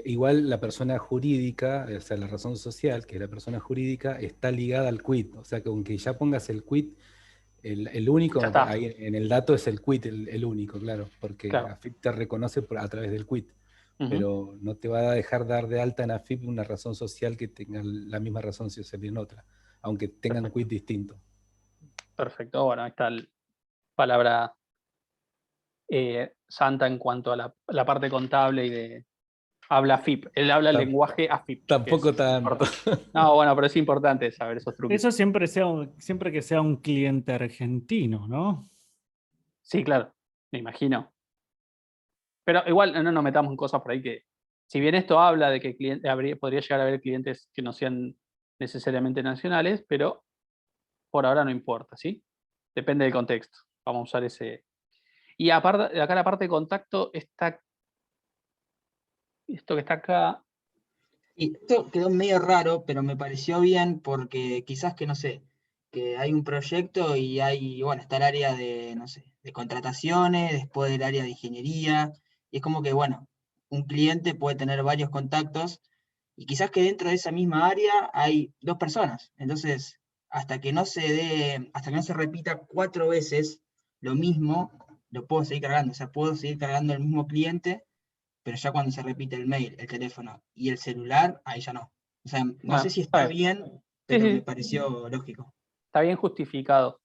igual la persona jurídica, o sea, la razón social, que es la persona jurídica, está ligada al quit. O sea, que aunque ya pongas el quit, el único, Ya está. ahí en el dato es el quit, el único, claro, porque Claro. AFIP te reconoce a través del quit. Ujú. Pero no te va a dejar dar de alta en AFIP una razón social que tenga la misma razón social en otra, aunque tengan Perfecto. quit distinto. Perfecto, bueno, ahí está la palabra santa en cuanto a la parte contable y de habla AFIP. Él habla el lenguaje AFIP. Tampoco tanto. No, bueno, pero es importante saber esos trucos. Eso siempre que sea un cliente argentino, ¿no? Sí, claro, me imagino. Pero igual no nos metamos en cosas por ahí que, si bien esto habla de que podría llegar a haber clientes que no sean necesariamente nacionales, pero por ahora no importa, ¿sí? Depende del contexto. Vamos a usar ese. Y aparte, acá la parte de contacto está, esto que está acá. Y esto quedó medio raro, pero me pareció bien porque quizás que, no sé, que hay un proyecto y bueno, está el área de, no sé, de contrataciones, después del área de ingeniería, y es como que, bueno, un cliente puede tener varios contactos y quizás que dentro de esa misma área hay dos personas. Entonces, hasta que no se repita 4 veces lo mismo, lo puedo seguir cargando. O sea, puedo seguir cargando el mismo cliente, pero ya cuando se repite el mail, el teléfono y el celular, ahí ya no. O sea, no sé Bueno, si está está bien. bien, Sí, pero me sí, pareció lógico. está bien justificado.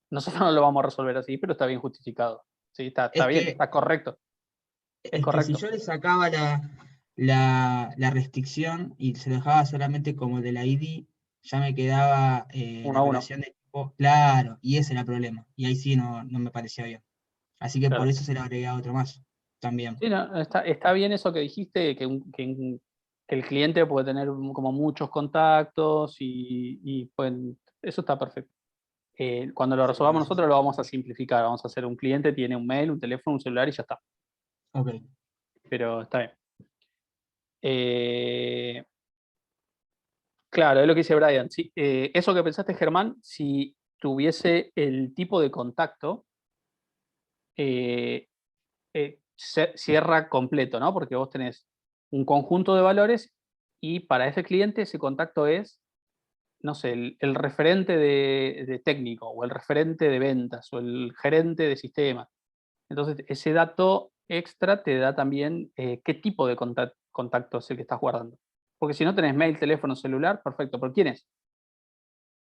Nosotros no lo vamos a resolver así, pero está bien justificado. Sí, está Es bien, que, está correcto. Es es que si correcto. yo le sacaba la restricción y se lo dejaba solamente como del ID, ya me quedaba Uno la a uno. relación de tipo, claro, y ese era el problema. Y ahí sí no me parecía bien. Así que por Claro. eso se le agregué a otro más también. Sí, no, está bien eso que dijiste, que el cliente puede tener como muchos contactos y eso está perfecto. Cuando lo Sí, resolvamos gracias. nosotros lo vamos a simplificar. Vamos a hacer un cliente, tiene un mail, un teléfono, un celular y ya está. Ok. Pero está bien. Claro, es lo que dice Brian. Sí, eso que pensaste, Germán, si tuviese el tipo de contacto, cierra completo, ¿no? Porque vos tenés un conjunto de valores y para ese cliente ese contacto es, no sé, el referente de técnico o el referente de ventas o el gerente de sistemas. Entonces, ese dato extra te da también qué tipo de contacto es el que estás guardando. Porque si no tenés mail, teléfono, celular, perfecto, pero ¿quién es?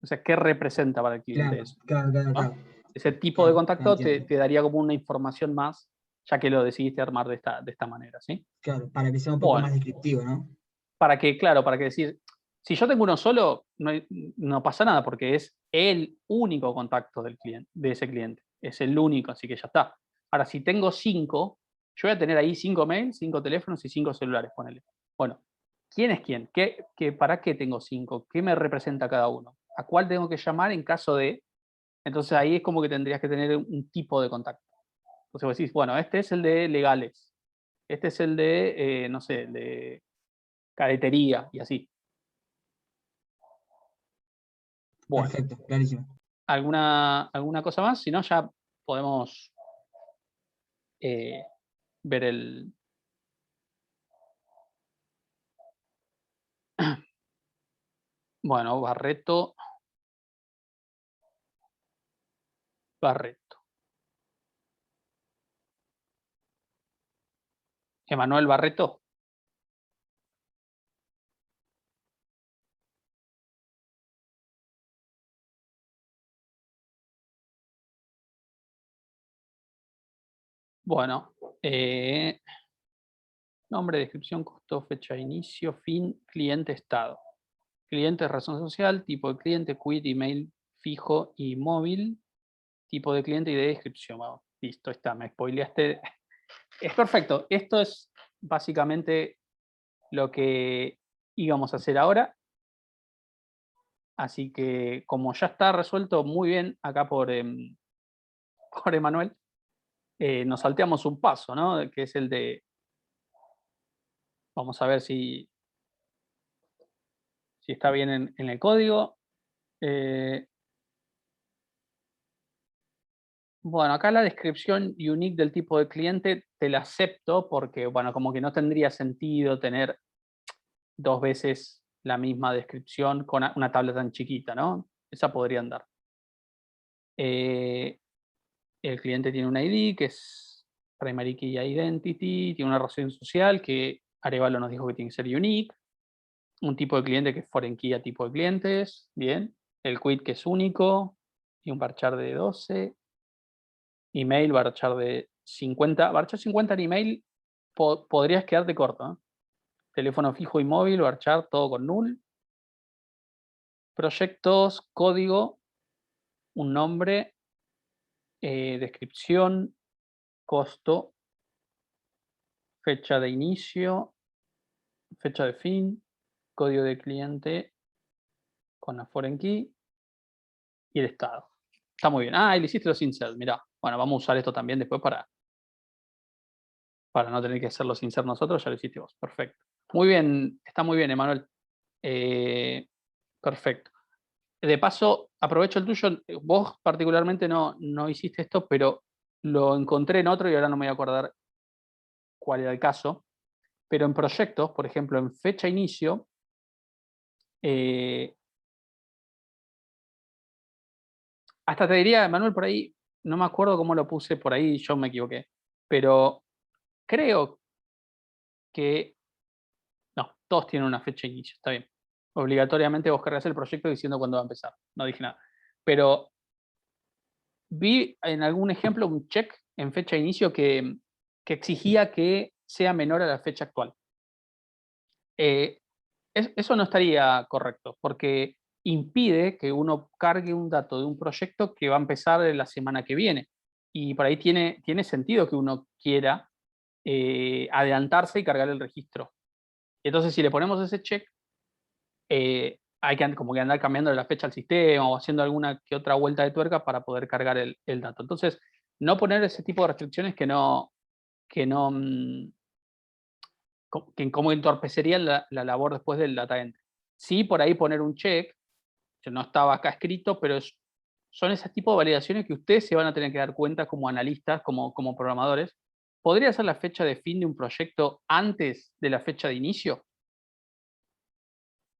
O sea, ¿qué representa para el cliente Claro, eso? claro. Ese tipo de Claro, contacto te entiendo. daría como una información más, ya que lo decidiste armar de esta manera, ¿sí? Claro, para que sea un poco más Bueno, descriptivo, ¿no? para que, claro, para que decir, si yo tengo uno solo, no pasa nada, porque es el único contacto del cliente, de ese cliente. Es el único, así que ya está. Ahora, si tengo 5, yo voy a tener ahí 5 mails, 5 teléfonos y 5 celulares, ponele. Bueno, ¿quién es quién? ¿Para qué tengo 5? ¿Qué me representa cada uno? ¿A cuál tengo que llamar en caso de...? Entonces ahí es como que tendrías que tener un tipo de contacto. Entonces vos decís, bueno, este es el de legales, este es el de, no sé, el de cadetería y así. Bueno, Perfecto, clarísimo. ¿alguna cosa más? Si no, ya podemos ver el... Bueno, Barreto. Emanuel Barreto. Bueno, nombre, descripción, costo, fecha de inicio, fin, cliente, estado. Cliente, razón social, tipo de cliente, quit, email fijo y móvil, tipo de cliente y de descripción. Vamos, listo, está, me spoileaste. Es perfecto. Esto es básicamente lo que íbamos a hacer ahora. Así que como ya está resuelto muy bien acá por Emanuel, nos salteamos un paso, ¿no? Que es el de, vamos a ver si está bien en el código. Bueno, acá la descripción unique del tipo de cliente te la acepto porque, bueno, como que no tendría sentido tener 2 veces la misma descripción con una tabla tan chiquita, ¿no? Esa podría andar. El cliente tiene un ID que es Primary Key Identity, tiene una razón social que Arevalo nos dijo que tiene que ser unique, un tipo de cliente que es foreign key a tipo de clientes, bien, el quit que es único y un varchar de 12, email varchar de 50, varchar 50 en email podrías quedarte corto, ¿no? Teléfono fijo y móvil, varchar todo con null, proyectos, código, un nombre, descripción, costo, fecha de inicio, fecha de fin, código de cliente con la foreign key y el estado. Está muy bien. Ah, y le hiciste los insert, mirá. Bueno, vamos a usar esto también después para no tener que hacer los insert nosotros, ya lo hiciste vos. Perfecto. Muy bien, está muy bien, Emanuel. Perfecto. De paso, aprovecho el tuyo. Vos particularmente no hiciste esto, pero lo encontré en otro y ahora no me voy a acordar cuál era el caso. Pero en proyectos, por ejemplo, en fecha inicio, hasta te diría, Manuel, por ahí, no me acuerdo cómo lo puse por ahí, yo me equivoqué. Pero creo que, no, todos tienen una fecha de inicio, está bien. Obligatoriamente vos cargas el proyecto diciendo cuándo va a empezar. No dije nada. Pero vi en algún ejemplo un check en fecha de inicio que exigía que sea menor a la fecha actual. Eso no estaría correcto, porque impide que uno cargue un dato de un proyecto que va a empezar la semana que viene. Y por ahí tiene sentido que uno quiera adelantarse y cargar el registro. Entonces, si le ponemos ese check, hay que como que andar cambiando la fecha al sistema o haciendo alguna que otra vuelta de tuerca para poder cargar el dato. Entonces, no poner ese tipo de restricciones que no que no que cómo entorpecería la labor después del data entry. Sí, por ahí poner un check, que no estaba acá escrito, pero son ese tipo de validaciones que ustedes se van a tener que dar cuenta como analistas, como programadores. ¿Podría ser la fecha de fin de un proyecto antes de la fecha de inicio? O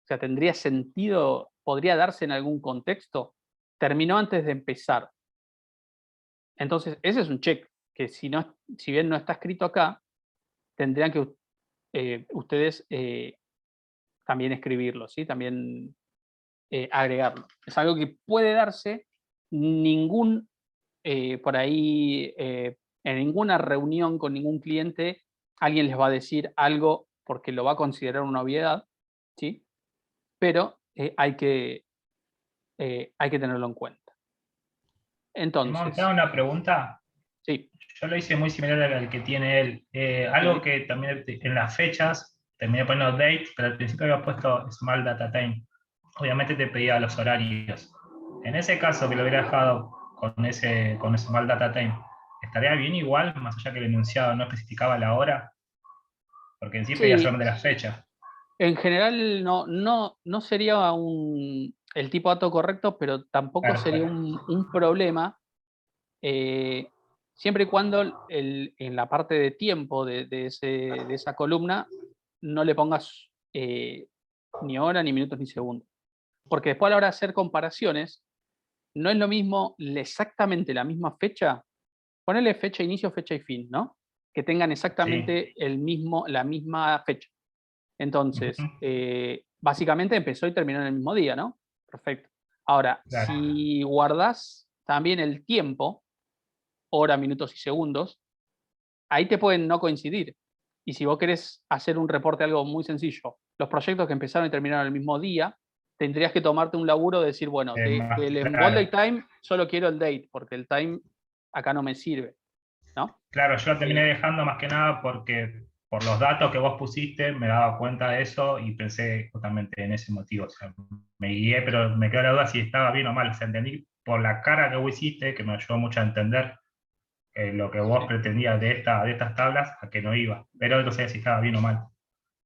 sea, ¿tendría sentido? ¿Podría darse en algún contexto? Terminó antes de empezar. Entonces, ese es un check que si bien no está escrito acá, tendrían que ustedes también escribirlo, ¿sí? También agregarlo. Es algo que puede darse por ahí, en ninguna reunión con ningún cliente, alguien les va a decir algo porque lo va a considerar una obviedad, ¿sí? Pero hay que tenerlo en cuenta. Entonces, ¿Te hago una pregunta? sí. Yo lo hice muy similar al que tiene él. Algo que también en las fechas terminé poniendo date, pero al principio había puesto small data time. Obviamente te pedía los horarios. En ese caso que lo hubiera dejado con small data time, ¿estaría bien igual, más allá que el enunciado no especificaba la hora? Porque en sí pedía Sí, solamente la fecha. en general no sería el tipo de dato correcto, pero tampoco Claro, sería claro. un problema, siempre y cuando en la parte de tiempo de esa columna no le pongas ni hora, ni minutos, ni segundos. Porque después a la hora de hacer comparaciones, no es lo mismo exactamente la misma fecha, ponerle fecha de inicio, fecha y fin, ¿no? Que tengan Sí. exactamente la misma fecha. Entonces, Ujú. básicamente empezó y terminó en el mismo día, ¿no? Perfecto. Ahora, Claro. si guardas también el tiempo, hora, minutos y segundos, ahí te pueden no coincidir. Y si vos querés hacer un reporte algo muy sencillo, los proyectos que empezaron y terminaron el mismo día, tendrías que tomarte un laburo de decir, bueno, del Small Date Claro. Time solo quiero el date, porque el time acá no me sirve, ¿no? Claro, yo la terminé dejando más que nada porque por los datos que vos pusiste me daba cuenta de eso y pensé justamente en ese motivo. O sea, me guié, pero me quedó la duda si estaba bien o mal. O sea, entendí por la cara que vos hiciste, que me ayudó mucho a entender lo que vos pretendías de estas tablas, a que no iba. Pero no sé si estaba bien o mal.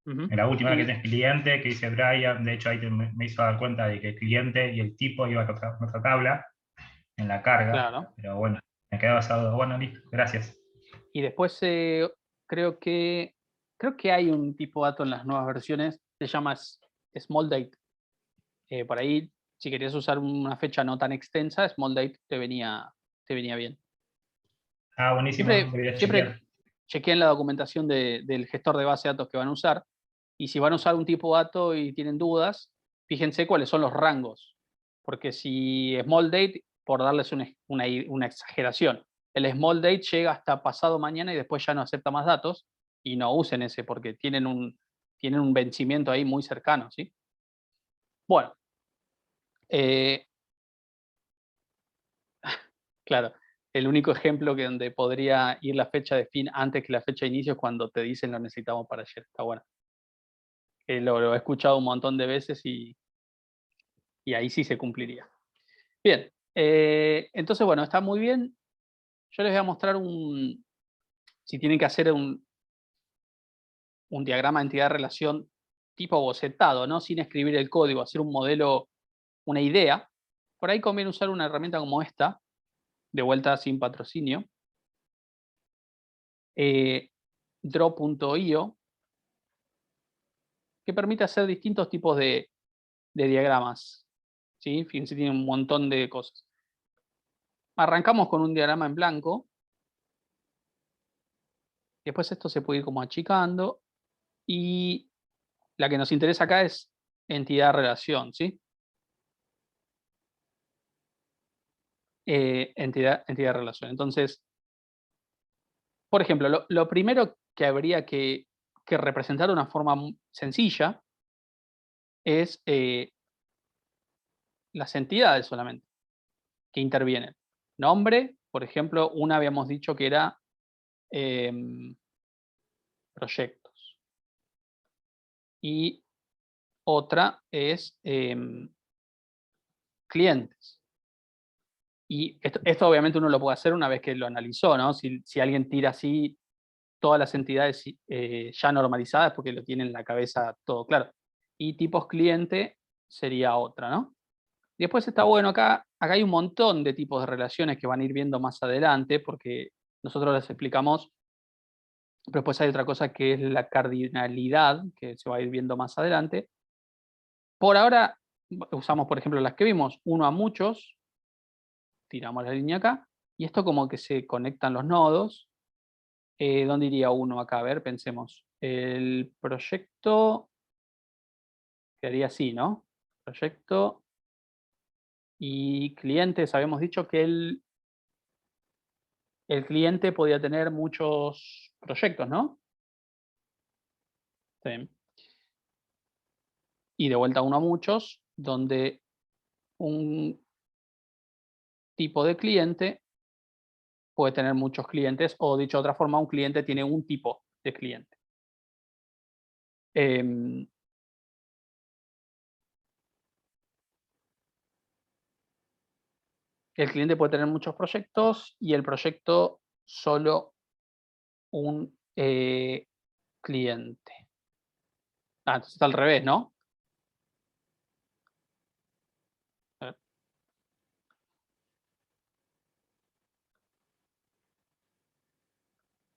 Uh-huh. En la última que Y, tenés cliente, que dice Brian, de hecho ahí me hizo dar cuenta de que el cliente y el tipo iba a otra tabla en la carga. claro. Pero bueno, me quedaba esa duda. Bueno, listo, gracias. Y después creo que hay un tipo de dato en las nuevas versiones, se llama Small Date. Por ahí, si querías usar una fecha no tan extensa, Small Date te venía bien. Ah, buenísimo, voy a Siempre chequear. chequeen la documentación del gestor de base de datos que van a usar. Y si van a usar un tipo de dato y tienen dudas, fíjense cuáles son los rangos. Porque si Small Date, por darles una exageración, el Small Date llega hasta pasado mañana y después ya no acepta más datos, y no usen ese porque tienen un vencimiento ahí muy cercano, ¿sí? Bueno, claro, el único ejemplo donde podría ir la fecha de fin antes que la fecha de inicio es cuando te dicen lo necesitamos para ayer. Está bueno. Lo he escuchado un montón de veces y ahí sí se cumpliría. Bien, entonces bueno, está muy bien. Yo les voy a mostrar si tienen que hacer un diagrama de entidad-relación tipo bocetado, ¿no? Sin escribir el código, hacer un modelo, una idea. Por ahí conviene usar una herramienta como esta, de vuelta sin patrocinio. Draw.io, que permite hacer distintos tipos de diagramas. ¿Sí? Fíjense, tiene un montón de cosas. Arrancamos con un diagrama en blanco. Después esto se puede ir como achicando. Y la que nos interesa acá es entidad-relación, ¿sí? Entidad-relación. Entonces, por ejemplo, lo primero que habría que representar de una forma sencilla es las entidades solamente que intervienen. Nombre, por ejemplo, una habíamos dicho que era proyectos. Y otra es clientes. Y esto obviamente uno lo puede hacer una vez que lo analizó, ¿no? Si alguien tira así todas las entidades ya normalizadas porque lo tienen en la cabeza todo claro. Y tipos cliente sería otra, ¿no? Y después está bueno, acá hay un montón de tipos de relaciones que van a ir viendo más adelante, porque nosotros les explicamos, pero después hay otra cosa que es la cardinalidad, que se va a ir viendo más adelante. Por ahora usamos, por ejemplo, las que vimos, uno a muchos, tiramos la línea acá, y esto como que se conectan los nodos. ¿Dónde iría uno acá? A ver, pensemos. El proyecto quedaría así, ¿no? Proyecto y clientes, habíamos dicho que el cliente podía tener muchos proyectos, ¿no? Sí. Y de vuelta uno a muchos, donde un tipo de cliente puede tener muchos clientes, o dicho de otra forma, un cliente tiene un tipo de cliente. El cliente puede tener muchos proyectos y el proyecto solo un cliente. Entonces está al revés, ¿no?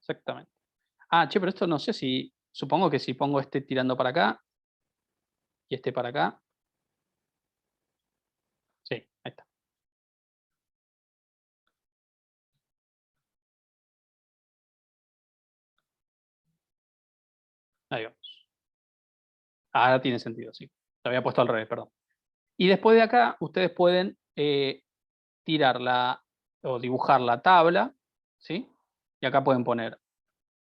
Exactamente. Che, pero esto no sé si, supongo que si pongo este tirando para acá y este para acá. Sí, ahí está. Ahí vamos. Ahora tiene sentido, sí. Lo había puesto al revés, perdón. Y después de acá, ustedes pueden tirar o dibujar la tabla, ¿sí? Y acá pueden poner,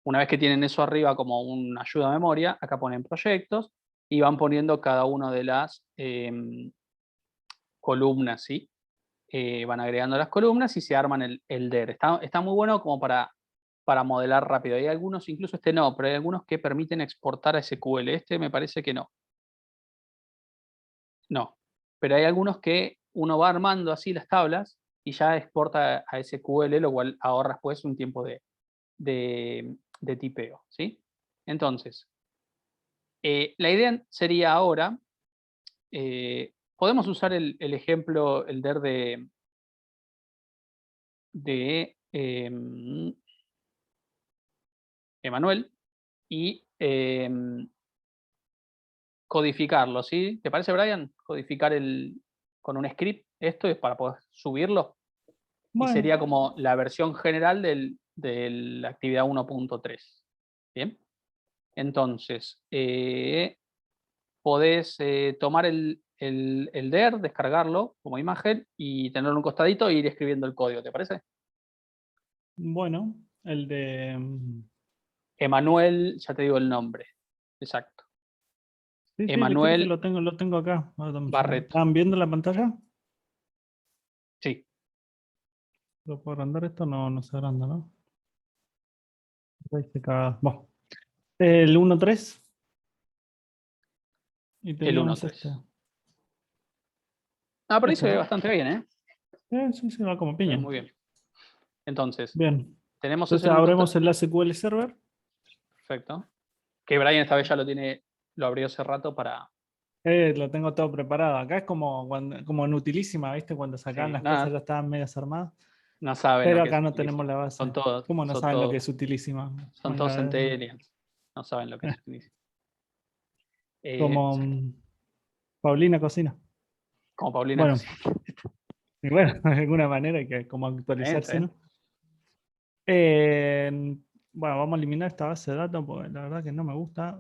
una vez que tienen eso arriba como una ayuda a memoria, acá ponen proyectos y van poniendo cada una de las columnas, ¿sí? Van agregando las columnas y se arman el DER. Está muy bueno como para modelar rápido. Hay algunos, incluso este no, pero hay algunos que permiten exportar a SQL. Este me parece que no. No, pero hay algunos que uno va armando así las tablas y ya exporta a SQL, lo cual ahorra después un tiempo de tipeo, ¿sí? Entonces, la idea sería ahora, podemos usar el ejemplo, el DER de Emanuel y codificarlo, ¿sí? ¿Te parece, Brian? Codificar con un script esto es para poder subirlo. Bueno. Y sería como la versión general de la actividad 1.3. ¿Bien? Entonces, podés tomar el DER, descargarlo como imagen y tenerlo en un costadito e ir escribiendo el código, ¿te parece? Bueno, el de... Emanuel, ya te digo el nombre. Exacto. Sí, Emanuel creo que lo tengo acá. Barreto. ¿Están viendo la pantalla? Sí. ¿Lo puedo agrandar esto? No, no se agranda, ¿no? Ahí se caga. Bueno. El 1.3. Y El teníamos 1.3. este. Por ahí se ve bastante bien, ¿eh? Sí, se va como piña. Muy bien. Entonces, bien. Tenemos Entonces abremos el SQL Server. Perfecto. Que Brian esta vez ya lo abrió hace rato para... Lo tengo todo preparado. Acá es como en Utilísima, ¿viste? Cuando sacaban las cosas ya estaban medias armadas. No saben Pero lo que acá es no Utilísima. tenemos la base. Son todos. ¿Cómo no saben lo que es Utilísima? Son todos centennials. No saben lo que es Utilísima. Como Paulina Cocina. Como Paulina bueno, Cocina. Y bueno, de alguna manera hay que como actualizarse, ¿no? Bueno, vamos a eliminar esta base de datos porque la verdad que no me gusta.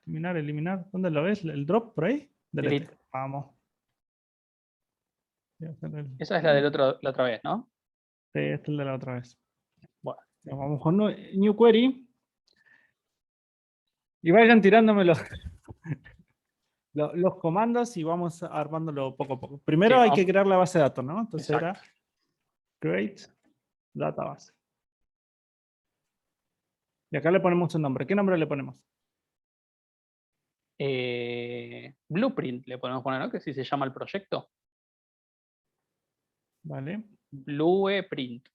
Eliminar. ¿Dónde lo ves? ¿El drop por ahí? Delete. Vamos. Esa es la la otra vez, ¿no? Sí, este es el de la otra vez. Bueno. Vamos con New Query. Y vayan tirándome los comandos y vamos armándolo poco a poco. Primero hay que crear la base de datos, ¿no? Entonces era create database. Y acá le ponemos un nombre. ¿Qué nombre le ponemos? Blueprint le podemos poner, ¿no? Que si se llama el proyecto. Vale. Blueprint.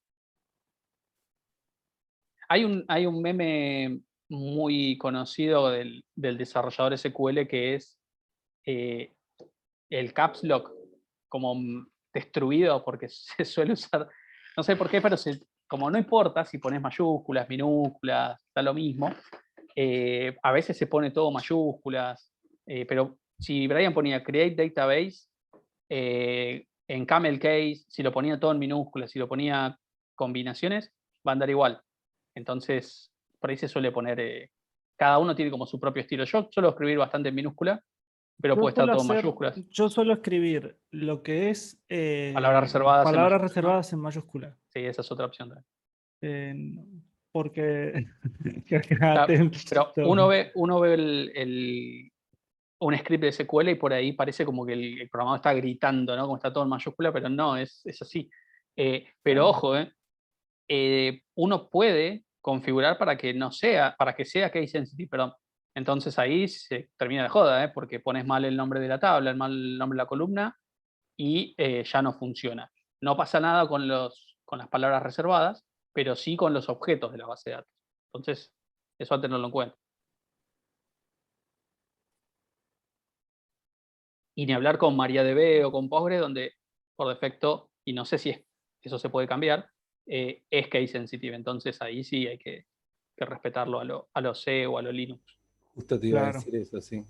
Hay un meme muy conocido del desarrollador SQL que es el caps lock como destruido porque se suele usar, no sé por qué, pero como no importa si pones mayúsculas, minúsculas, da lo mismo, a veces se pone todo mayúsculas, pero si Brian ponía create database, en camel case, si lo ponía todo en minúsculas, si lo ponía combinaciones, va a andar igual. Entonces, por ahí se suele poner, cada uno tiene como su propio estilo. Yo suelo escribir bastante en minúscula, pero puede estar todo en mayúsculas. Yo suelo escribir lo que es Palabras reservadas en palabras mayúsculas, reservadas en mayúscula. Sí, esa es otra opción también. Porque Claro, pero uno ve un script de SQL y por ahí parece como que el programador está gritando, ¿no? Como está todo en mayúscula, pero no, es así. Pero ojo, uno puede configurar para que no sea, para que sea case sensitive, perdón. Entonces ahí se termina la joda, porque pones mal el nombre de la tabla, mal el nombre de la columna y ya no funciona. No pasa nada con las palabras reservadas, pero sí con los objetos de la base de datos. Entonces, eso a tenerlo en cuenta. Y ni hablar con MariaDB o con Postgre, donde por defecto, y no sé si eso se puede cambiar, es case sensitive. Entonces ahí sí hay que respetarlo a lo C o a lo Linux. Justo te iba a decir eso, sí.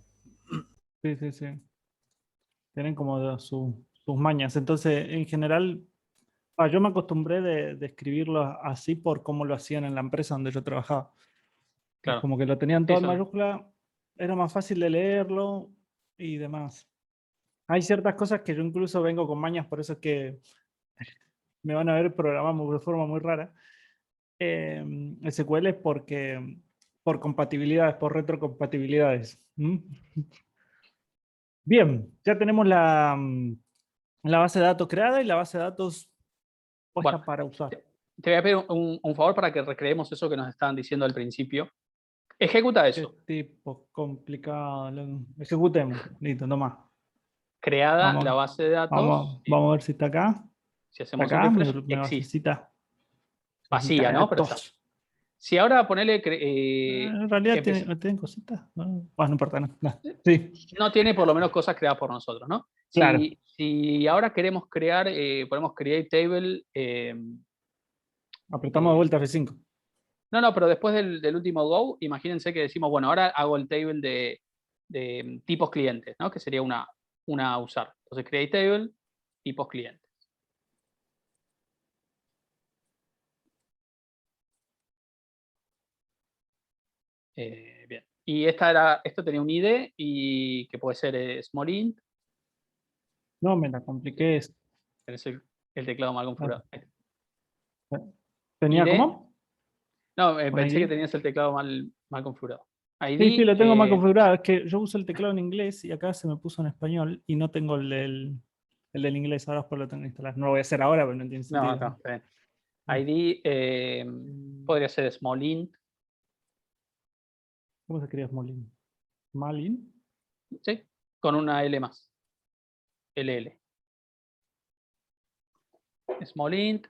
Sí, sí, sí. Tienen como sus mañas. Entonces, en general, yo me acostumbré de escribirlo así por cómo lo hacían en la empresa donde yo trabajaba. Claro. Como que lo tenían todo en Eso. mayúscula, era más fácil de leerlo y demás. Hay ciertas cosas que yo incluso vengo con mañas, por eso es que me van a ver programando de forma muy rara. SQL porque por compatibilidades, por retrocompatibilidades. Bien, ya tenemos la base de datos creada y la base de datos puesta Bueno, para usar. te voy a pedir un favor para que recreemos eso que nos estaban diciendo al principio. Ejecuta eso. Qué tipo complicado. Ejecutemos. Listo, toma. Creada la base de datos. Vamos a ver si está acá. Si hacemos ¿Está acá? un refresh, Me existe. necesita. Vacía, ¿no? Pero está. Si ahora ponele... en realidad tienen cositas. Bueno, no importa, no. Sí. No tiene por lo menos cosas creadas por nosotros, ¿no? Claro. Si ahora queremos crear, ponemos create table. Apretamos de vuelta F5. No, pero después del último go, imagínense que decimos, bueno, ahora hago el table de tipos clientes, ¿no? Que sería una a usar. Entonces, create table, tipos clientes. Bien. Y esto tenía un ID y que puede ser small int. No, me la compliqué. Tenés el teclado mal configurado. ¿Tenía ID. cómo? No, pensé ID. que tenías el teclado mal configurado. ID, Sí, lo tengo mal configurado. Es que yo uso el teclado en inglés y acá se me puso en español y no tengo el del inglés. Ahora después lo tengo que instalar. No lo voy a hacer ahora, pero no tiene sentido. No, está bien. ID podría ser small int. ¿Cómo se escribe small int? ¿Small int? Sí, con una L más. LL. Small int,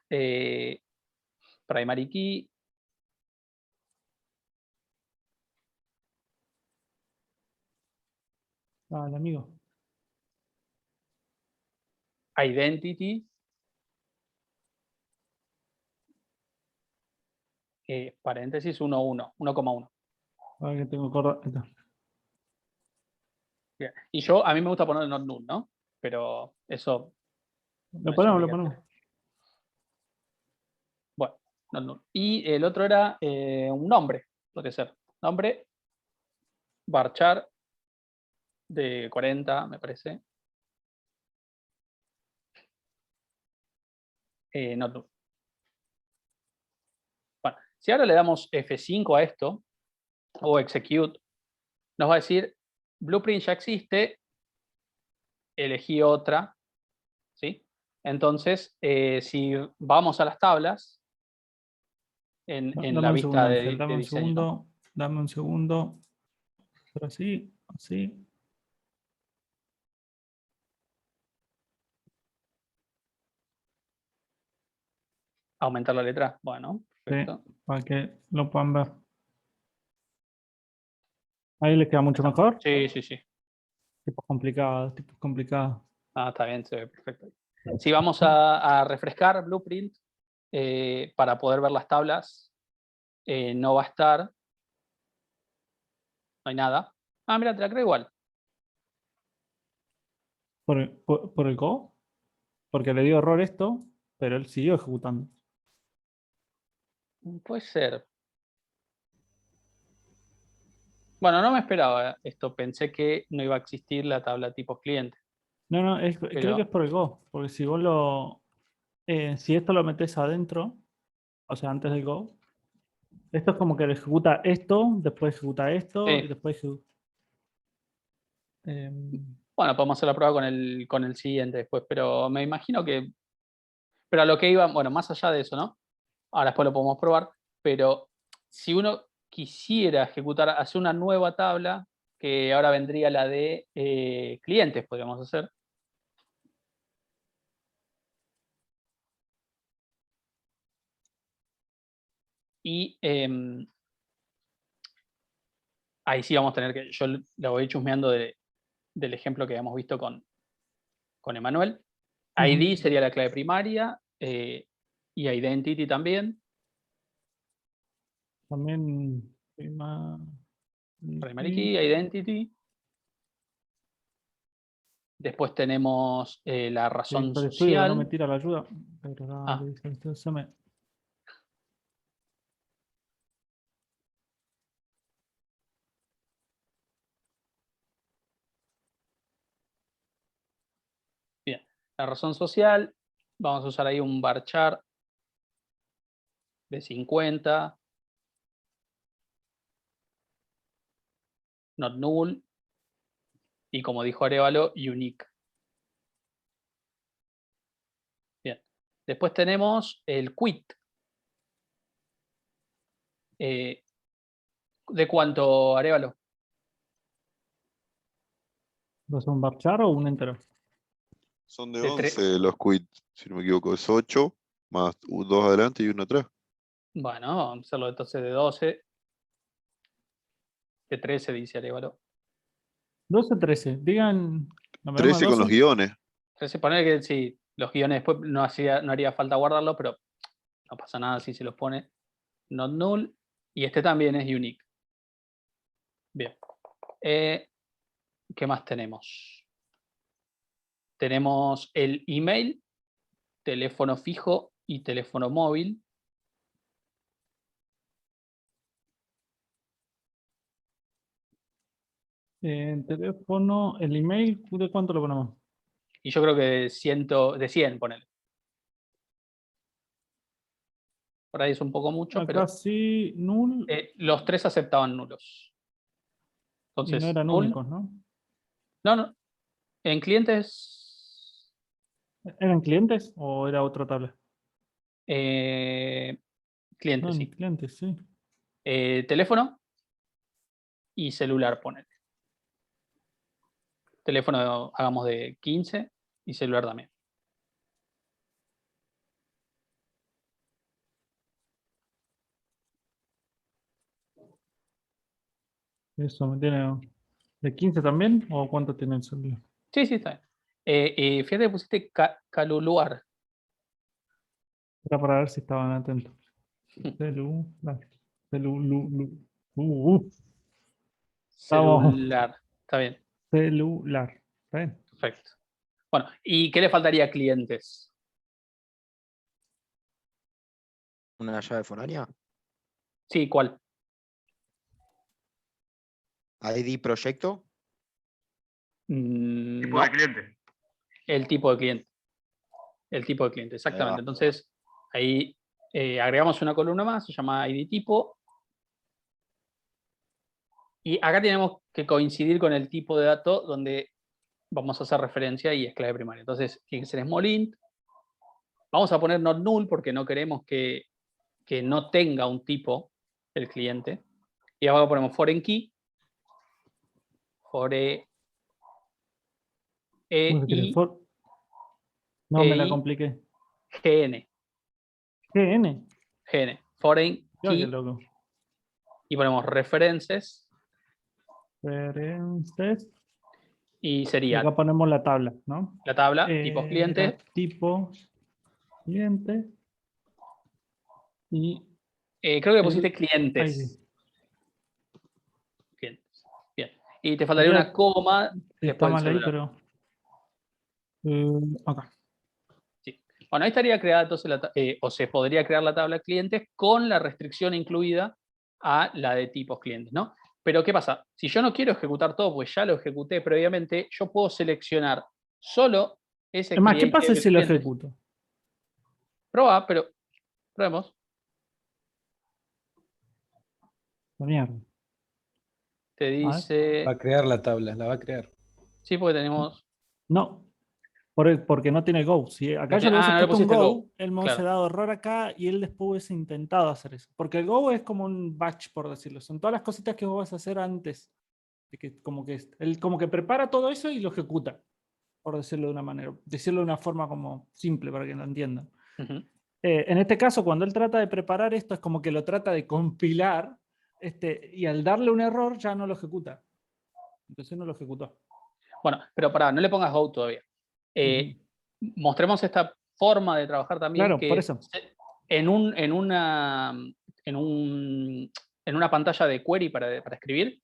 primary key. El amigo. Identity. Paréntesis 1,1. A ver que tengo corto. Bien. Y a mí me gusta poner not null, ¿no? Pero eso. Lo ponemos. Bueno, not null. Y el otro era un nombre, podría ser. Nombre, varchar de 40, me parece. Not null. Bueno, si ahora le damos F5 a esto, o execute, nos va a decir, Blueprint ya existe, elegí otra, ¿sí? Entonces, si vamos a las tablas, en la vista de diseño. Dame un segundo. Así. Aumentar la letra, bueno, Perfecto. para que lo puedan ver. Ahí les queda mucho mejor. Sí, sí, sí. Tipos complicados, tipos complicados. Ah, está bien, se ve perfecto. Si vamos a refrescar Blueprint para poder ver las tablas, no va a estar. No hay nada. Ah, mira, te la creo igual. ¿Por el Go? Porque le dio error esto, pero él siguió ejecutando. Puede ser. Bueno, no me esperaba esto. Pensé que no iba a existir la tabla tipos cliente. No, creo que es por el Go. Porque si vos si esto lo metes adentro, o sea, antes del Go, esto es como que ejecuta esto, después ejecuta esto, Sí. y después ejecuta. Bueno, podemos hacer la prueba con el siguiente después, pero me imagino que. Pero a lo que iba, bueno, más allá de eso, ¿no? Ahora después lo podemos probar, pero si uno quisiera ejecutar, hacer una nueva tabla, que ahora vendría la de clientes, podríamos hacer. Y ahí sí vamos a tener que, yo la voy chusmeando del ejemplo que habíamos visto con Emanuel. ID sería la clave primaria y identity también. También Primary key, identity. Después tenemos la razón el estudio no me social. tira la ayuda, pero Ah. Bien, la razón social, vamos a usar ahí un varchar de 50, not null, y como dijo Arévalo, unique. Bien, después tenemos el quit. ¿De cuánto, Arévalo? ¿Vas a un varchar o un entero? Son de De 11 los quits, si no me equivoco, es 8, más 2 adelante y 1 atrás. Bueno, vamos a hacerlo entonces de 12. De 13, dice Arévalo. 12, 13. Digan. 13 con los guiones. 13, poner que sí, los guiones después no haría falta guardarlo, pero no pasa nada si se los pone not null. Y este también es unique. Bien. ¿Qué más tenemos? Tenemos el email, teléfono fijo y teléfono móvil. El teléfono, el email, ¿de cuánto lo ponemos? Y yo creo que de 100, ponele. Por ahí es un poco mucho, pero Casi null. los tres aceptaban nulos. Entonces, Y no eran null. únicos, ¿no? No. En clientes. ¿Eran clientes o era otra tabla? Clientes, No, sí. clientes, sí. Teléfono y celular, ponele. Teléfono hagamos de 15 y celular también. Eso me tiene. ¿De 15 también? ¿O cuánto tiene el celular? Sí, está bien. Fíjate que pusiste caluluar. Era para ver si estaban atentos. Celular. Celular. Está bien. Celular. ¿Está bien? Perfecto. Bueno, ¿y qué le faltaría a clientes? ¿Una llave fonaria? Sí, ¿cuál? ¿ID proyecto? Tipo de cliente. El tipo de cliente. El tipo de cliente, exactamente. Entonces, ahí agregamos una columna más, se llama ID tipo. Y acá tenemos que coincidir con el tipo de dato donde vamos a hacer referencia y es clave primaria. Entonces, tiene que ser small int. Vamos a poner not null porque no queremos que no tenga un tipo el cliente. Y abajo ponemos foreign key. No, me la compliqué. GN. GN. GN. foreign Yo, qué key loco. y ponemos references References. y Y sería acá ponemos la tabla, ¿no? la tabla, tipos clientes, Era tipos cliente. Y creo que pusiste ahí clientes. sí. Clientes. Bien. Y te faltaría una coma Sí, después está del mal ahí, celular. pero. Acá. Sí. Bueno, ahí estaría creada entonces, o se podría crear la tabla clientes con la restricción incluida a la de tipos clientes, ¿no? Pero ¿qué pasa? Si yo no quiero ejecutar todo, pues ya lo ejecuté previamente, yo puedo seleccionar solo ese Es más, ¿qué cliente. pasa si lo ejecuto? Proba, pero probemos. La mierda. Te dice... Va a crear la tabla, la va a crear. Sí, porque tenemos... No, porque no tiene Go. Si acá No yo le hubiese no le puesto un pusiste Go, Go. él me hubiese Claro. dado error acá y él después hubiese intentado hacer eso. Porque el Go es como un batch, por decirlo. Son todas las cositas que vos vas a hacer antes. De que, él como que prepara todo eso y lo ejecuta, por decirlo de una manera. Decirlo de una forma como simple para que lo entiendan. Ujú. En este caso, cuando él trata de preparar esto, es como que lo trata de compilar y al darle un error ya no lo ejecuta. Entonces no lo ejecutó. Bueno, pero pará, no le pongas Go todavía. Mostremos esta forma de trabajar también, Claro, que por eso. en una pantalla de query para escribir,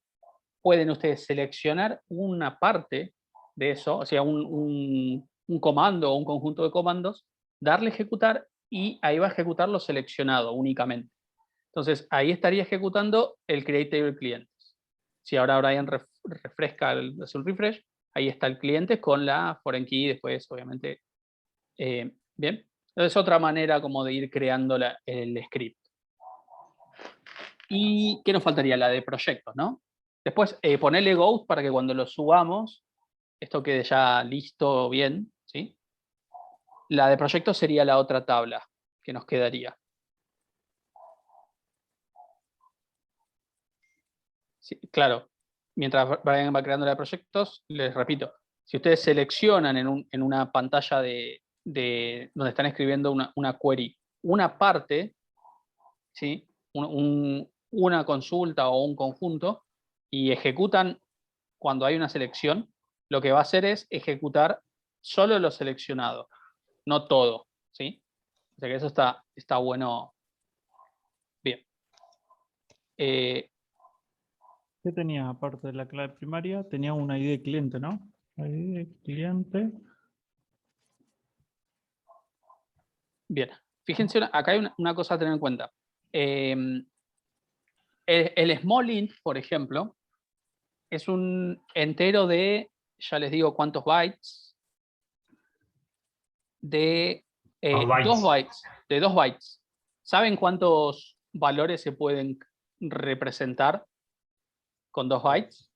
pueden ustedes seleccionar una parte de eso, o sea, un comando o un conjunto de comandos, darle a ejecutar y ahí va a ejecutar lo seleccionado únicamente. Entonces, ahí estaría ejecutando el create table clientes. Si ahora Brian refresca, hace un refresh, ahí está el cliente con la foreign key después, obviamente. Bien. Entonces, otra manera como de ir creando el script. ¿Y qué nos faltaría? La de proyectos, ¿no? Después, ponerle Ghost para que cuando lo subamos, esto quede ya listo, bien, ¿sí? La de proyectos sería la otra tabla que nos quedaría. Sí, claro, mientras Brian va creando la de proyectos, les repito, si ustedes seleccionan en una pantalla donde están escribiendo una query, una parte, ¿sí? Una consulta o un conjunto, y ejecutan cuando hay una selección, lo que va a hacer es ejecutar solo lo seleccionado, no todo, ¿sí? O sea que eso está bueno. Bien. ¿Qué tenía aparte de la clave primaria? Tenía una ID de cliente, ¿no? ID de cliente. Bien. Fíjense, acá hay una cosa a tener en cuenta. El small int, por ejemplo, es un entero de, ya les digo cuántos bytes, de 2 bytes. De 2 bytes. ¿Saben cuántos valores se pueden representar con 2 bytes?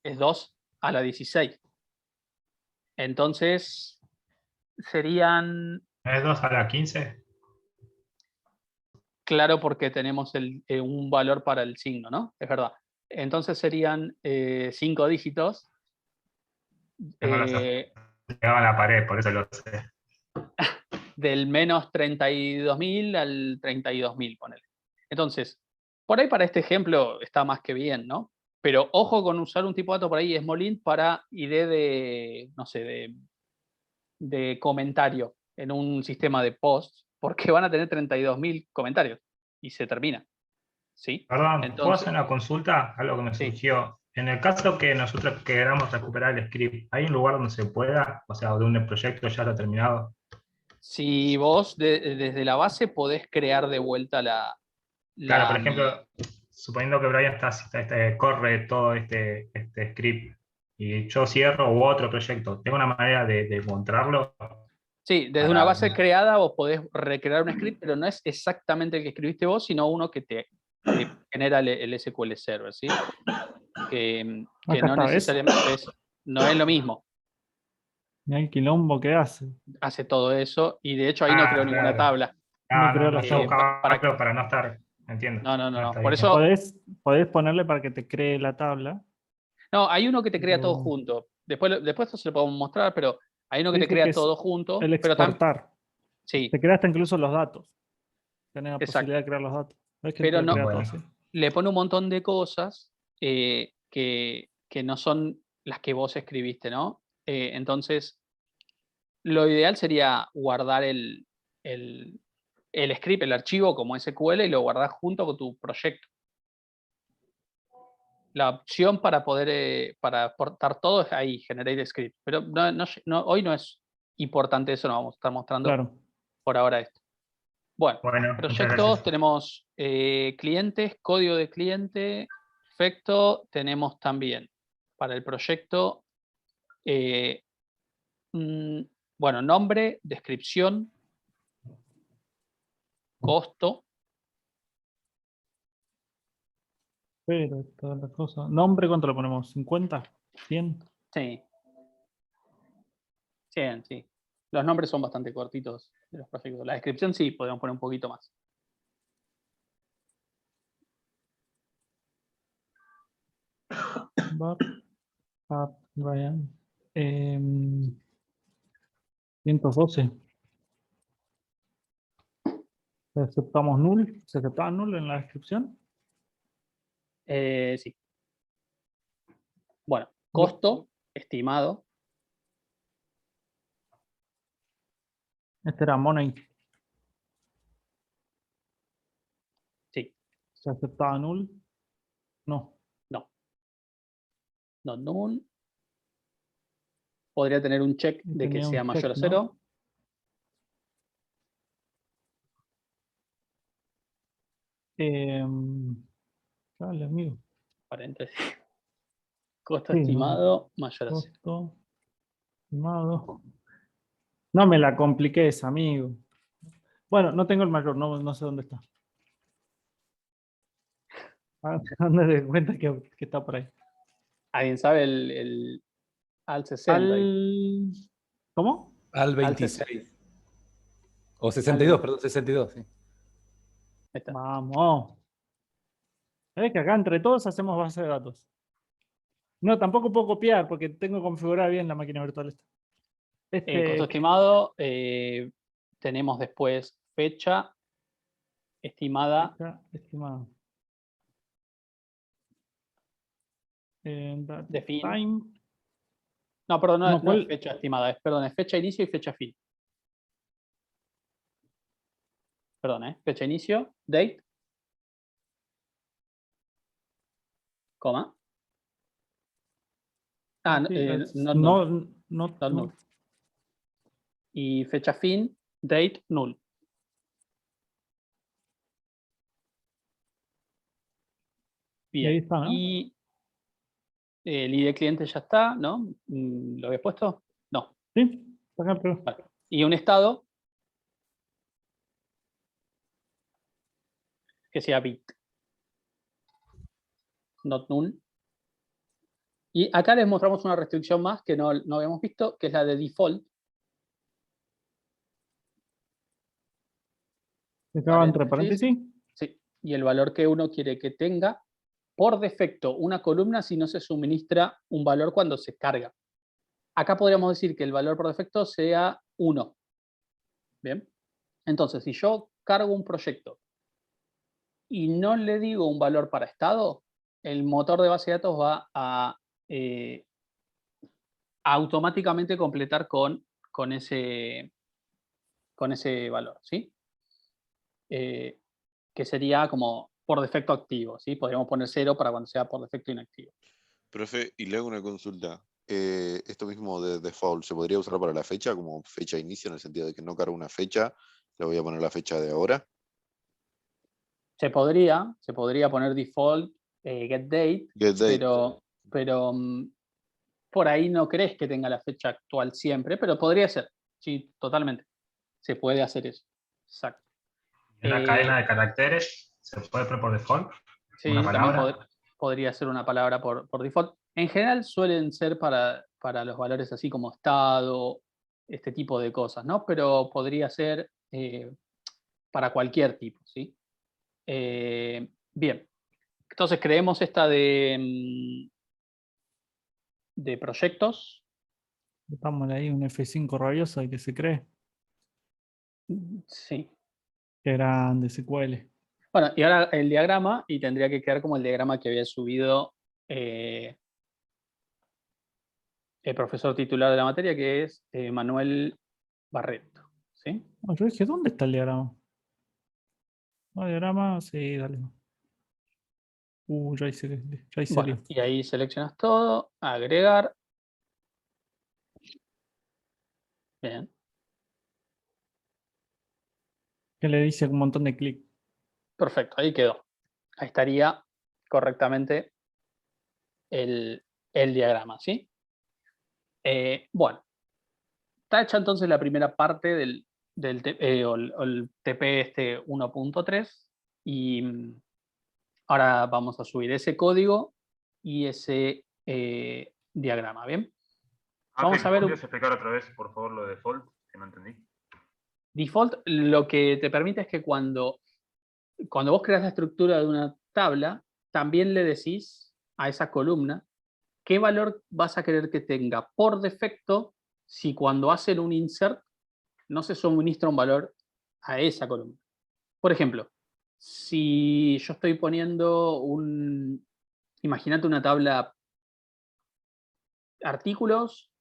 Es 2 a la 16. Entonces, serían... ¿Es 2 a la 15? Claro, porque tenemos un valor para el signo, ¿no? Es verdad. Entonces serían 5 dígitos. Tengo las llegaba a la pared, por eso lo sé. Del menos 32.000 al 32.000, ponele. Entonces, por ahí para este ejemplo está más que bien, ¿no? Pero ojo con usar un tipo de dato por ahí, small int, para ID de, no sé, de comentario en un sistema de posts, porque van a tener 32.000 comentarios y se termina. ¿Sí? Perdón, ¿puedo Entonces, hacer una consulta? Algo que me sí. surgió. En el caso que nosotros queramos recuperar el script, ¿hay un lugar donde se pueda? O sea, de un proyecto ya está terminado. Si vos desde la base podés crear de vuelta Claro, por ejemplo, suponiendo que Brian corre todo este script y yo cierro u otro proyecto, ¿tengo una manera de encontrarlo? Sí, desde una base creada vos podés recrear un script, pero no es exactamente el que escribiste vos, sino uno que te genera el SQL Server, ¿sí? Que Acá no está, ¿ves? necesariamente no es lo mismo. Mirá el quilombo que hace. Hace todo eso y de hecho ahí no creó ninguna Claro. tabla. No creo No, la yo tabla. buscaba algo para no estar, entiendo. No. Está Por bien. eso, Podés ponerle para que te cree la tabla. no, hay uno que te crea todo Pero- junto. Después esto se lo podemos mostrar, pero hay uno que te Dice que crea es todo junto, el pero también, exportar. sí, Te crea hasta incluso los datos. tenés la Exacto. posibilidad de crear los datos. Es que Pero puede no, crear Bueno. todo, sí. le pone un montón de cosas que no son las que vos escribiste, ¿no? Entonces, lo ideal sería guardar el script, el archivo como SQL y lo guardás junto con tu proyecto. La opción para poder para exportar todo es ahí, generate script. Pero hoy no es importante eso, no vamos a estar mostrando Claro. por ahora esto. Bueno, Bueno, muchas proyectos, gracias. tenemos clientes, código de cliente, perfecto. Tenemos también para el proyecto, bueno, nombre, descripción, costo. Pero toda la cosa. Nombre, ¿cuánto le ponemos? ¿50? ¿100? Sí. 100, sí. Los nombres son bastante cortitos de los proyectos. La descripción sí, podemos poner un poquito más. Ryan. 112. Aceptamos null. ¿Se aceptaba null en la descripción? Sí. Bueno, costo estimado. Este era money. Sí. ¿Se aceptaba null? No. No. No null. Podría tener un check Y de que tenía un sea mayor a check, ¿no? 0. Dale, amigo. Paréntesis. Costo Sí, estimado mayor a 0. Costo estimado. No me la compliques, amigo. Bueno, no tengo el mayor, no sé dónde está. Dónde de cuenta que está por ahí. ¿Alguien sabe el al 60? ¿Cómo? Al Al 26. O 62, perdón, 62, sí. Ahí está. Vamos. Es que acá entre todos hacemos base de datos. No, tampoco puedo copiar porque tengo configurada bien la máquina virtual esta. Costo estimado. Tenemos después fecha estimada. Fecha estimada. De fin. Time. No, perdón, no, No, no ¿cuál? es fecha estimada, es fecha inicio y fecha fin. Perdón, fecha inicio, date, coma. Sí, not null. not Not null. null. Y fecha fin, date, null. Y ahí Bien. está, ¿no? Y el ID de cliente ya está, ¿no? ¿Lo habías puesto? No. Sí, por ejemplo. Vale. Y un estado que sea bit. Not null. Y acá les mostramos una restricción más que no habíamos visto, que es la de default. Estaba entre paréntesis. Sí. Y el valor que uno quiere que tenga por defecto una columna si no se suministra un valor cuando se carga. Acá podríamos decir que el valor por defecto sea 1. Bien. Entonces, si yo cargo un proyecto y no le digo un valor para estado, el motor de base de datos va a automáticamente completar con ese valor, ¿sí? Que sería como por defecto activo, ¿sí? Podríamos poner 0 para cuando sea por defecto inactivo. Profe, y le hago una consulta. Esto mismo de default, ¿se podría usar para la fecha como fecha inicio en el sentido de que no cargo una fecha, le voy a poner la fecha de ahora? Se podría poner default get date, Get date. pero por ahí no crees que tenga la fecha actual siempre, pero podría ser, sí, totalmente. Se puede hacer eso. Exacto. Una cadena de caracteres se puede poner por default. Sí, Una palabra. también podría ser una palabra por default. En general suelen ser para los valores así como estado, este tipo de cosas, ¿no? Pero podría ser para cualquier tipo, ¿sí? Bien. Entonces creemos esta de proyectos. Estamos ahí un F5 rabioso y que se cree. Sí. Qué grande, SQL. Bueno, y ahora el diagrama, y tendría que quedar como el diagrama que había subido el profesor titular de la materia, que es Manuel Barreto. ¿Sí? Ah, yo dije, ¿dónde está el diagrama? Ah, diagrama, sí, dale. Ya hice Bueno, lío. y ahí seleccionas todo, agregar. Bien. Que le dice un montón de clics. Perfecto, ahí quedó. Ahí estaría correctamente el diagrama, ¿sí? Bueno, está hecha entonces la primera parte o el TP 1.3 y ahora vamos a subir ese código y ese diagrama, ¿bien? Vamos a ver ¿podrías explicar otra vez, por favor, lo de default, que no entendí? default. Lo que te permite es que cuando vos creas la estructura de una tabla, también le decís a esa columna qué valor vas a querer que tenga por defecto si cuando hacen un insert no se suministra un valor a esa columna. Por ejemplo, si yo estoy poniendo imagínate una tabla artículos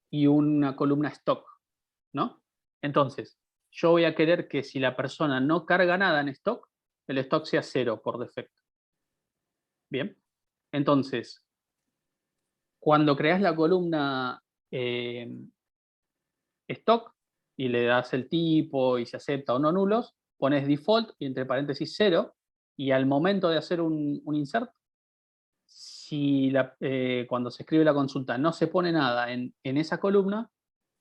y una columna stock, ¿no? Entonces, yo voy a querer que si la persona no carga nada en stock, el stock sea 0 por defecto. Bien. Entonces, cuando creas la columna stock y le das el tipo y se acepta o no nulos, pones default y entre paréntesis 0, y al momento de hacer un insert, si cuando se escribe la consulta no se pone nada en esa columna,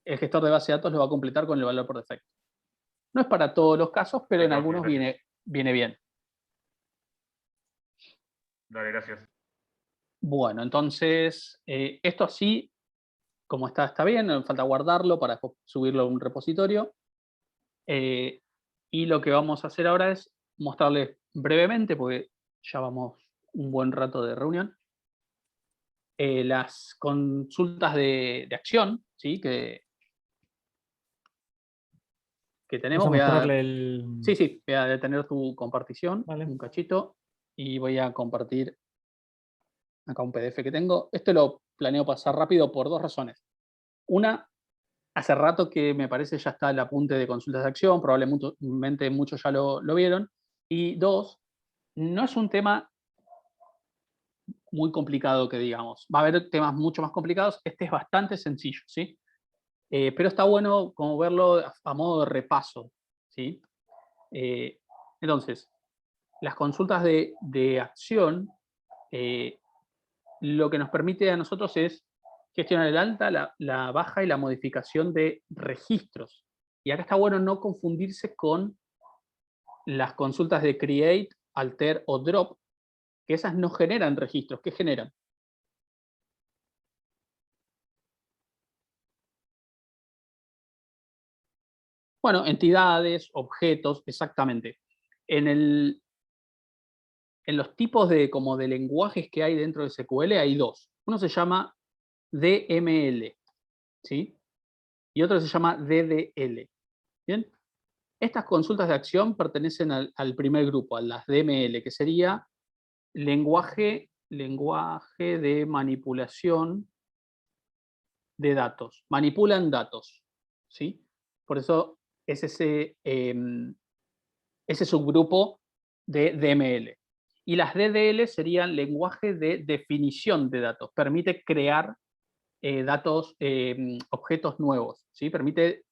el gestor de base de datos lo va a completar con el valor por defecto. No es para todos los casos, pero en algunos viene bien. Dale, gracias. Bueno, entonces, esto así, como está bien, no falta guardarlo para subirlo a un repositorio. Y lo que vamos a hacer ahora es mostrarles brevemente, porque ya vamos un buen rato de reunión, las consultas de acción, ¿sí? que tenemos. Vamos a mostrarle el... Sí, voy a detener tu compartición, Vale. un cachito, y voy a compartir acá un PDF que tengo. Esto lo planeo pasar rápido por dos razones. Una, hace rato que me parece ya está el apunte de consultas de acción, probablemente muchos ya lo vieron. Y dos, no es un tema muy complicado que digamos. Va a haber temas mucho más complicados. Este es bastante sencillo, ¿sí? Pero está bueno como verlo a modo de repaso, ¿sí? Entonces, las consultas de acción, lo que nos permite a nosotros es gestionar el alta, la baja y la modificación de registros. Y acá está bueno no confundirse con las consultas de create, alter o drop, que esas no generan registros. ¿Qué generan? Bueno, entidades, objetos, exactamente. En los tipos de lenguajes que hay dentro de SQL hay dos. Uno se llama DML, ¿sí? Y otro se llama DDL. ¿Bien? Estas consultas de acción pertenecen al primer grupo, a las DML, que sería lenguaje de manipulación de datos. Manipulan datos, ¿sí? Por eso es ese subgrupo de DML. Y las DDL serían lenguaje de definición de datos. Permite crear datos, objetos nuevos, ¿sí? Permite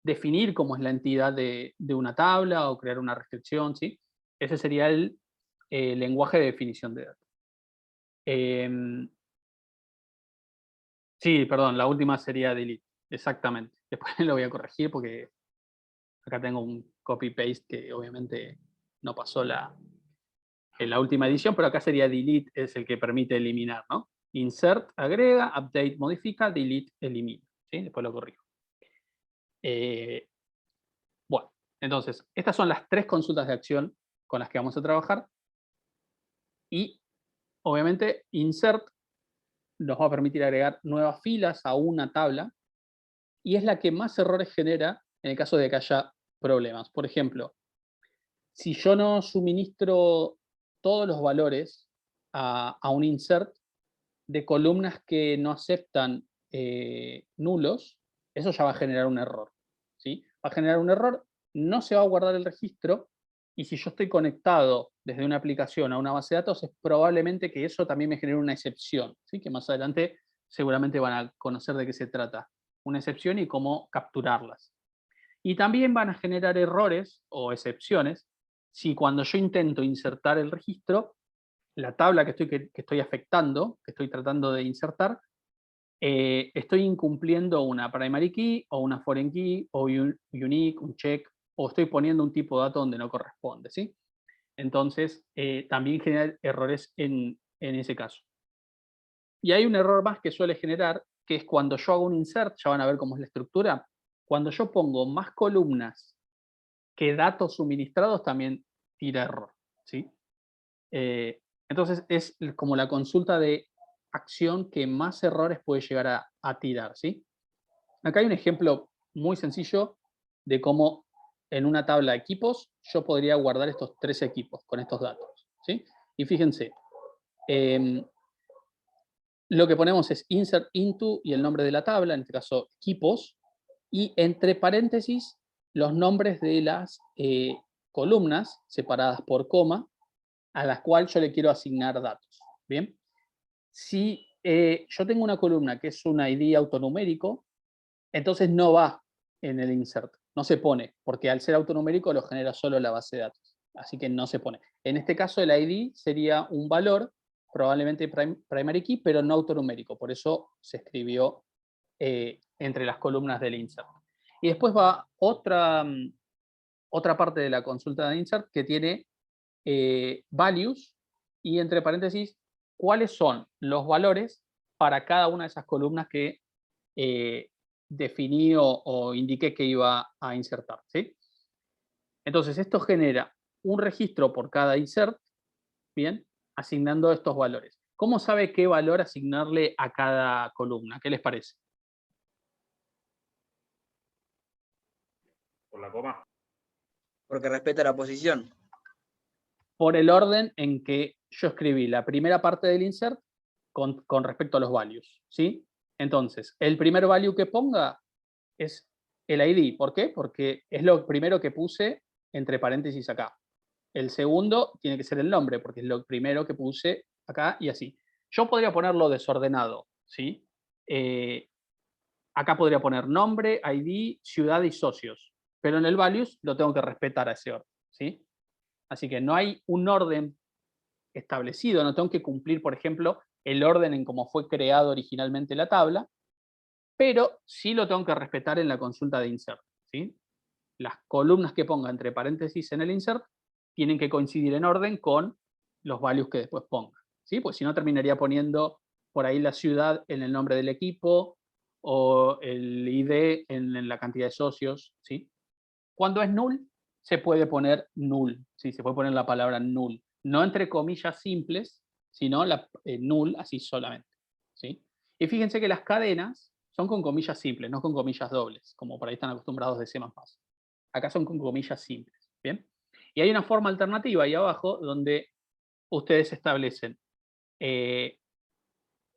definir cómo es la entidad de una tabla o crear una restricción, ¿sí? Ese sería el lenguaje de definición de datos. Sí, perdón, la última sería delete, exactamente. Después lo voy a corregir porque acá tengo un copy-paste que obviamente no pasó en la última edición, pero acá sería delete, es el que permite eliminar, ¿no? Insert, agrega, update, modifica, delete, elimina. ¿Sí? Después lo corrijo. Bueno, entonces, estas son las tres consultas de acción con las que vamos a trabajar. Y, obviamente, insert nos va a permitir agregar nuevas filas a una tabla y es la que más errores genera en el caso de que haya problemas. Por ejemplo, si yo no suministro todos los valores a un insert de columnas que no aceptan nulos, eso ya va a generar un error, ¿sí? Va a generar un error, no se va a guardar el registro, y si yo estoy conectado desde una aplicación a una base de datos, es probablemente que eso también me genere una excepción, ¿sí? Que más adelante seguramente van a conocer de qué se trata, una excepción y cómo capturarlas. Y también van a generar errores o excepciones si cuando yo intento insertar el registro, la tabla que estoy afectando, que estoy tratando de insertar, estoy incumpliendo una primary key o una foreign key o un unique, un check, o estoy poniendo un tipo de dato donde no corresponde, ¿sí? Entonces, también genera errores en ese caso. Y hay un error más que suele generar, que es cuando yo hago un insert, ya van a ver cómo es la estructura, cuando yo pongo más columnas que datos suministrados, también tira error, ¿sí? Entonces, es como la consulta de acción que más errores puede llegar a tirar, ¿sí? Acá hay un ejemplo muy sencillo de cómo en una tabla de equipos yo podría guardar estos 3 equipos con estos datos, ¿sí? Y fíjense, lo que ponemos es insert into y el nombre de la tabla, en este caso equipos, y entre paréntesis los nombres de las columnas separadas por coma, a las cuales yo le quiero asignar datos. Bien, si yo tengo una columna que es un ID autonumérico, entonces no va en el insert, no se pone, porque al ser autonumérico lo genera solo la base de datos, así que no se pone. En este caso el ID sería un valor, probablemente primary key, pero no autonumérico, por eso se escribió entre las columnas del insert. Y después va otra parte de la consulta de insert que tiene values y entre paréntesis cuáles son los valores para cada una de esas columnas que definí o indiqué que iba a insertar, ¿sí? Entonces esto genera un registro por cada insert, bien, asignando estos valores. ¿Cómo sabe qué valor asignarle a cada columna? ¿Qué les parece? ¿Por la coma? Porque respeta la posición. Por el orden en que yo escribí la primera parte del insert con respecto a los values, ¿sí? Entonces, el primer value que ponga es el ID. ¿Por qué? Porque es lo primero que puse entre paréntesis acá. El segundo tiene que ser el nombre, porque es lo primero que puse acá y así. Yo podría ponerlo desordenado, ¿sí? Acá podría poner nombre, ID, ciudad y socios, pero en el values lo tengo que respetar a ese orden, ¿sí? Así que no hay un orden establecido, no tengo que cumplir, por ejemplo, el orden en cómo fue creado originalmente la tabla, pero sí lo tengo que respetar en la consulta de insert, ¿sí? Las columnas que ponga entre paréntesis en el insert tienen que coincidir en orden con los values que después ponga, ¿sí? Pues si no terminaría poniendo por ahí la ciudad en el nombre del equipo o el ID en la cantidad de socios, ¿sí? Cuando es null, se puede poner null, ¿sí? Se puede poner la palabra null, no entre comillas simples, sino null así solamente, ¿sí? Y fíjense que las cadenas son con comillas simples, no con comillas dobles, como por ahí están acostumbrados de C++. Acá son con comillas simples, ¿bien? Y hay una forma alternativa ahí abajo donde ustedes establecen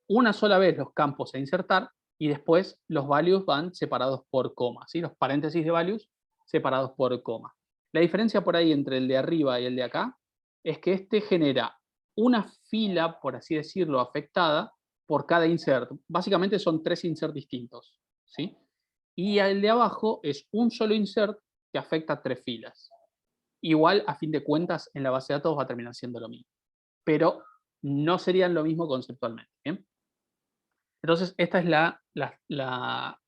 una sola vez los campos a insertar y después los values van separados por coma, ¿sí? Los paréntesis de values separados por coma. La diferencia por ahí entre el de arriba y el de acá es que este genera una fila, por así decirlo, afectada por cada insert. Básicamente son 3 inserts distintos, ¿sí? Y el de abajo es un solo insert que afecta a 3 filas. Igual, a fin de cuentas, en la base de datos va a terminar siendo lo mismo, pero no serían lo mismo conceptualmente, ¿bien? Entonces, esta es la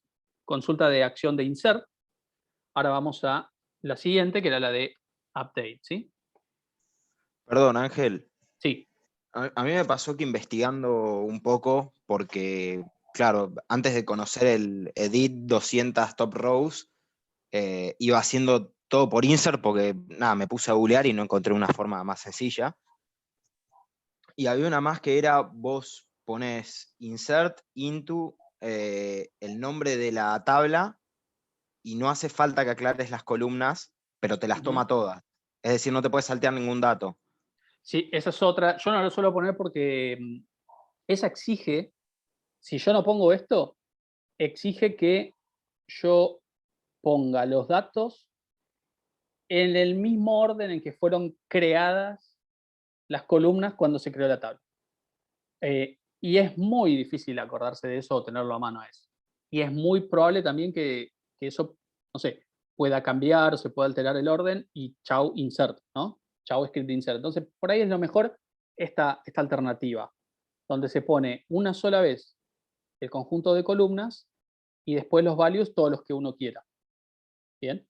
consulta de acción de insert. Ahora vamos a la siguiente, que era la de update, ¿sí? Perdón, Ángel. Sí. A mí me pasó que investigando un poco, porque, claro, antes de conocer el edit 200 top rows, iba haciendo todo por insert, porque nada, me puse a googlear y no encontré una forma más sencilla. Y había una más que era, vos pones insert into el nombre de la tabla y no hace falta que aclares las columnas, pero te las toma todas. Es decir, no te puedes saltear ningún dato. Sí, esa es otra. Yo no lo suelo poner porque esa exige, si yo no pongo esto, exige que yo ponga los datos en el mismo orden en que fueron creadas las columnas cuando se creó la tabla. Y es muy difícil acordarse de eso o tenerlo a mano a eso. Y es muy probable también que eso, no sé, pueda cambiar o se pueda alterar el orden y chau insert, ¿no? Chau script insert. Entonces, por ahí es lo mejor esta alternativa, donde se pone una sola vez el conjunto de columnas y después los values, todos los que uno quiera. ¿Bien?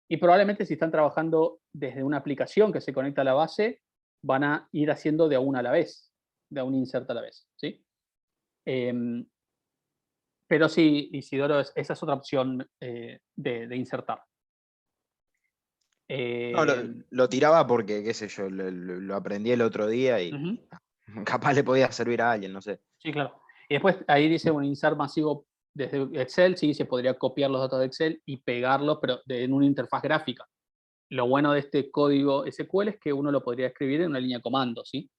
Y probablemente si están trabajando desde una aplicación que se conecta a la base, van a ir haciendo de a una a la vez, de a un insert a la vez, ¿sí? Pero sí, Isidoro, esa es otra opción de insertar. No, lo tiraba porque, qué sé yo, lo aprendí el otro día y capaz le podía servir a alguien, no sé. Sí, claro. Y después ahí dice un insert masivo desde Excel, sí, se podría copiar los datos de Excel y pegarlos, pero en una interfaz gráfica. Lo bueno de este código SQL es que uno lo podría escribir en una línea de comando, ¿sí?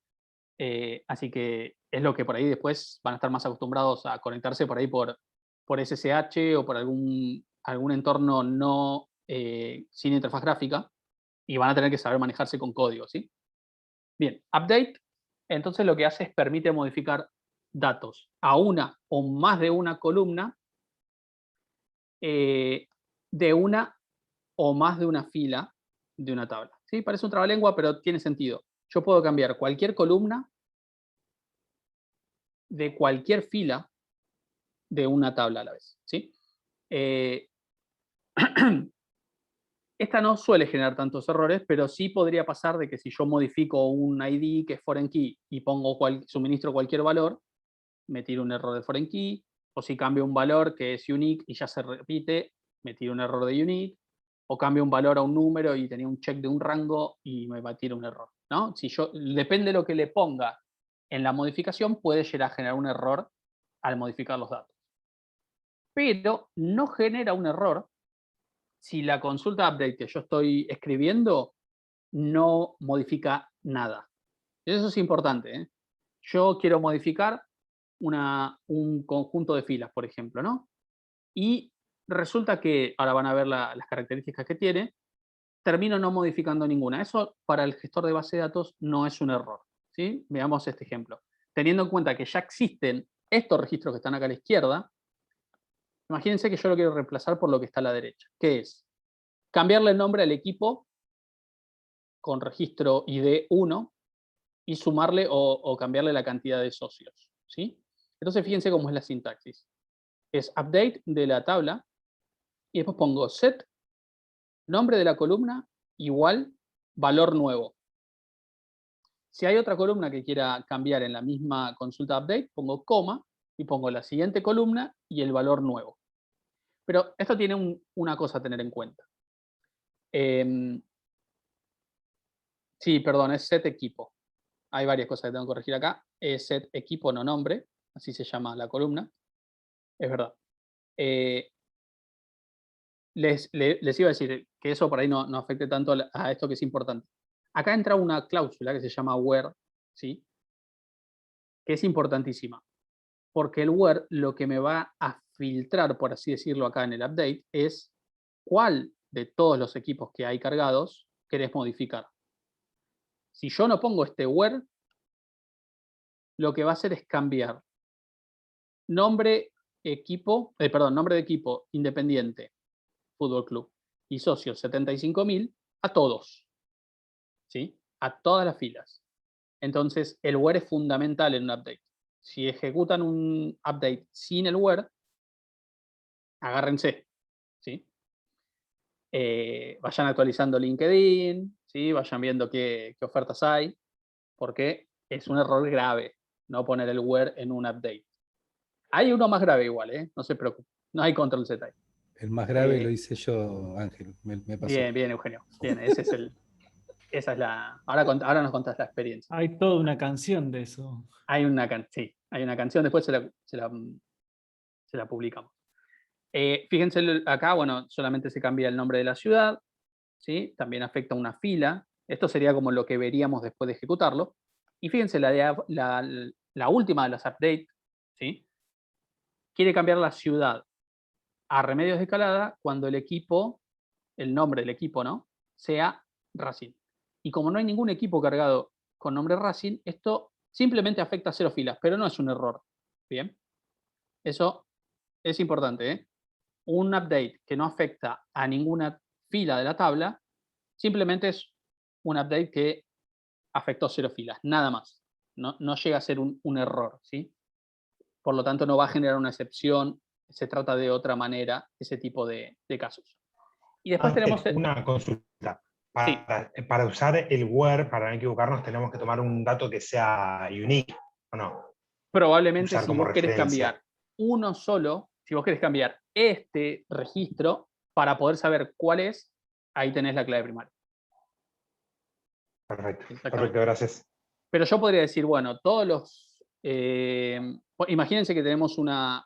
Así que es lo que por ahí después van a estar más acostumbrados a conectarse por ahí por SSH o por algún entorno no sin interfaz gráfica y van a tener que saber manejarse con código, ¿sí? Bien, update, entonces lo que hace es permite modificar datos a una o más de una columna de una o más de una fila de una tabla. ¿Sí? Parece un trabalengua, pero tiene sentido. Yo puedo cambiar cualquier columna de cualquier fila de una tabla a la vez. ¿Sí? Esta no suele generar tantos errores, pero sí podría pasar de que si yo modifico un ID que es foreign key y suministro cualquier valor, me tiro un error de foreign key, o si cambio un valor que es unique y ya se repite, me tiro un error de unique, o cambio un valor a un número y tenía un check de un rango y me va a tirar un error, ¿no? Si yo, depende de lo que le ponga en la modificación, puede llegar a generar un error al modificar los datos. Pero no genera un error si la consulta update que yo estoy escribiendo no modifica nada. Eso es importante, ¿eh? Yo quiero modificar un conjunto de filas, por ejemplo, ¿no? Y resulta que, ahora van a ver las características que tiene, termino no modificando ninguna. Eso para el gestor de base de datos no es un error, ¿sí? Veamos este ejemplo. Teniendo en cuenta que ya existen estos registros que están acá a la izquierda, imagínense que yo lo quiero reemplazar por lo que está a la derecha, que es cambiarle el nombre al equipo con registro ID 1 y sumarle o cambiarle la cantidad de socios, ¿sí? Entonces fíjense cómo es la sintaxis. Es update de la tabla y después pongo set nombre de la columna igual valor nuevo. Si hay otra columna que quiera cambiar en la misma consulta update, pongo coma y pongo la siguiente columna y el valor nuevo. Pero esto tiene una cosa a tener en cuenta. Sí, perdón, es set equipo. Hay varias cosas que tengo que corregir acá. Es set equipo, no nombre. Así se llama la columna. Es verdad. Les iba a decir que eso por ahí no afecte tanto a esto que es importante. Acá entra una cláusula que se llama where, ¿sí? Que es importantísima. Porque el where lo que me va a filtrar, por así decirlo acá en el update, es cuál de todos los equipos que hay cargados querés modificar. Si yo no pongo este where, lo que va a hacer es cambiar nombre de equipo independiente, Fútbol Club, y socios 75.000 a todos, ¿sí? A todas las filas. Entonces, el where es fundamental en un update. Si ejecutan un update sin el where, agárrense, ¿sí? Vayan actualizando LinkedIn, ¿sí? Vayan viendo qué ofertas hay, porque es un error grave no poner el where en un update. Hay uno más grave igual, ¿eh? No se preocupen, no hay control Z ahí. El más grave lo hice yo, Ángel, me pasó. Bien, Eugenio. Bien, esa es la... Ahora nos contás la experiencia. Hay toda una canción de eso. Hay una canción, después se la publicamos. Fíjense acá, bueno, solamente se cambia el nombre de la ciudad, ¿sí? También afecta una fila. Esto sería como lo que veríamos después de ejecutarlo. Y fíjense, la última de las updates, ¿sí? Quiere cambiar la ciudad a remedios de escalada cuando el equipo, el nombre del equipo, ¿no? Sea Racing. Y como no hay ningún equipo cargado con nombre Racing, esto simplemente afecta a 0 filas, pero no es un error. Bien. Eso es importante, ¿eh? Un update que no afecta a ninguna fila de la tabla, simplemente es un update que afectó 0 filas, nada más. No llega a ser un error, ¿sí? Por lo tanto, no va a generar una excepción, se trata de otra manera ese tipo de casos. Y después tenemos... Una consulta. Sí. Para usar el where, para no equivocarnos, tenemos que tomar un dato que sea unique, ¿o no? Probablemente Usar si como vos querés referencia. cambiar uno solo, si vos querés cambiar este registro para poder saber cuál es, ahí tenés la clave primaria. Perfecto, Exactamente. perfecto, gracias. Pero yo podría decir, bueno, todos los... imagínense que tenemos una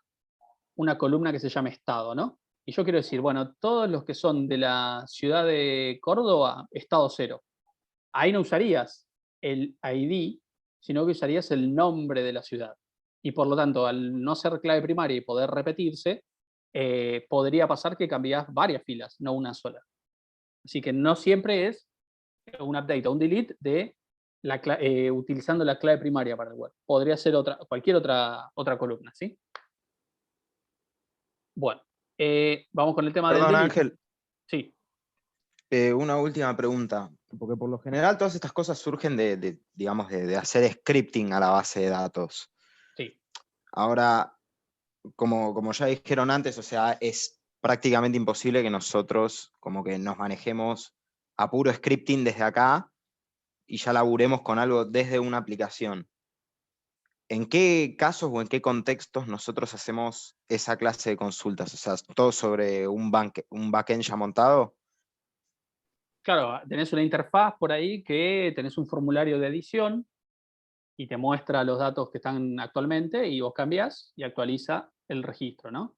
columna que se llama Estado, ¿no? Y yo quiero decir, bueno, todos los que son de la ciudad de Córdoba, Estado 0. Ahí no usarías el ID, sino que usarías el nombre de la ciudad. Y por lo tanto, al no ser clave primaria y poder repetirse, podría pasar que cambiás varias filas, no una sola. Así que no siempre es un update o un delete de utilizando la clave primaria para el web. Podría ser cualquier otra columna, ¿sí? Bueno, vamos con el tema del Perdón, delete. Ángel. Sí. Una última pregunta, porque por lo general todas estas cosas surgen digamos, de hacer scripting a la base de datos. Sí. Ahora, como ya dijeron antes, o sea, es prácticamente imposible que nosotros como que nos manejemos a puro scripting desde acá y ya laburemos con algo desde una aplicación. ¿En qué casos o en qué contextos nosotros hacemos esa clase de consultas? O sea, ¿todo sobre un backend ya montado? Claro, tenés una interfaz por ahí que tenés un formulario de edición y te muestra los datos que están actualmente y vos cambiás y actualiza el registro, ¿no?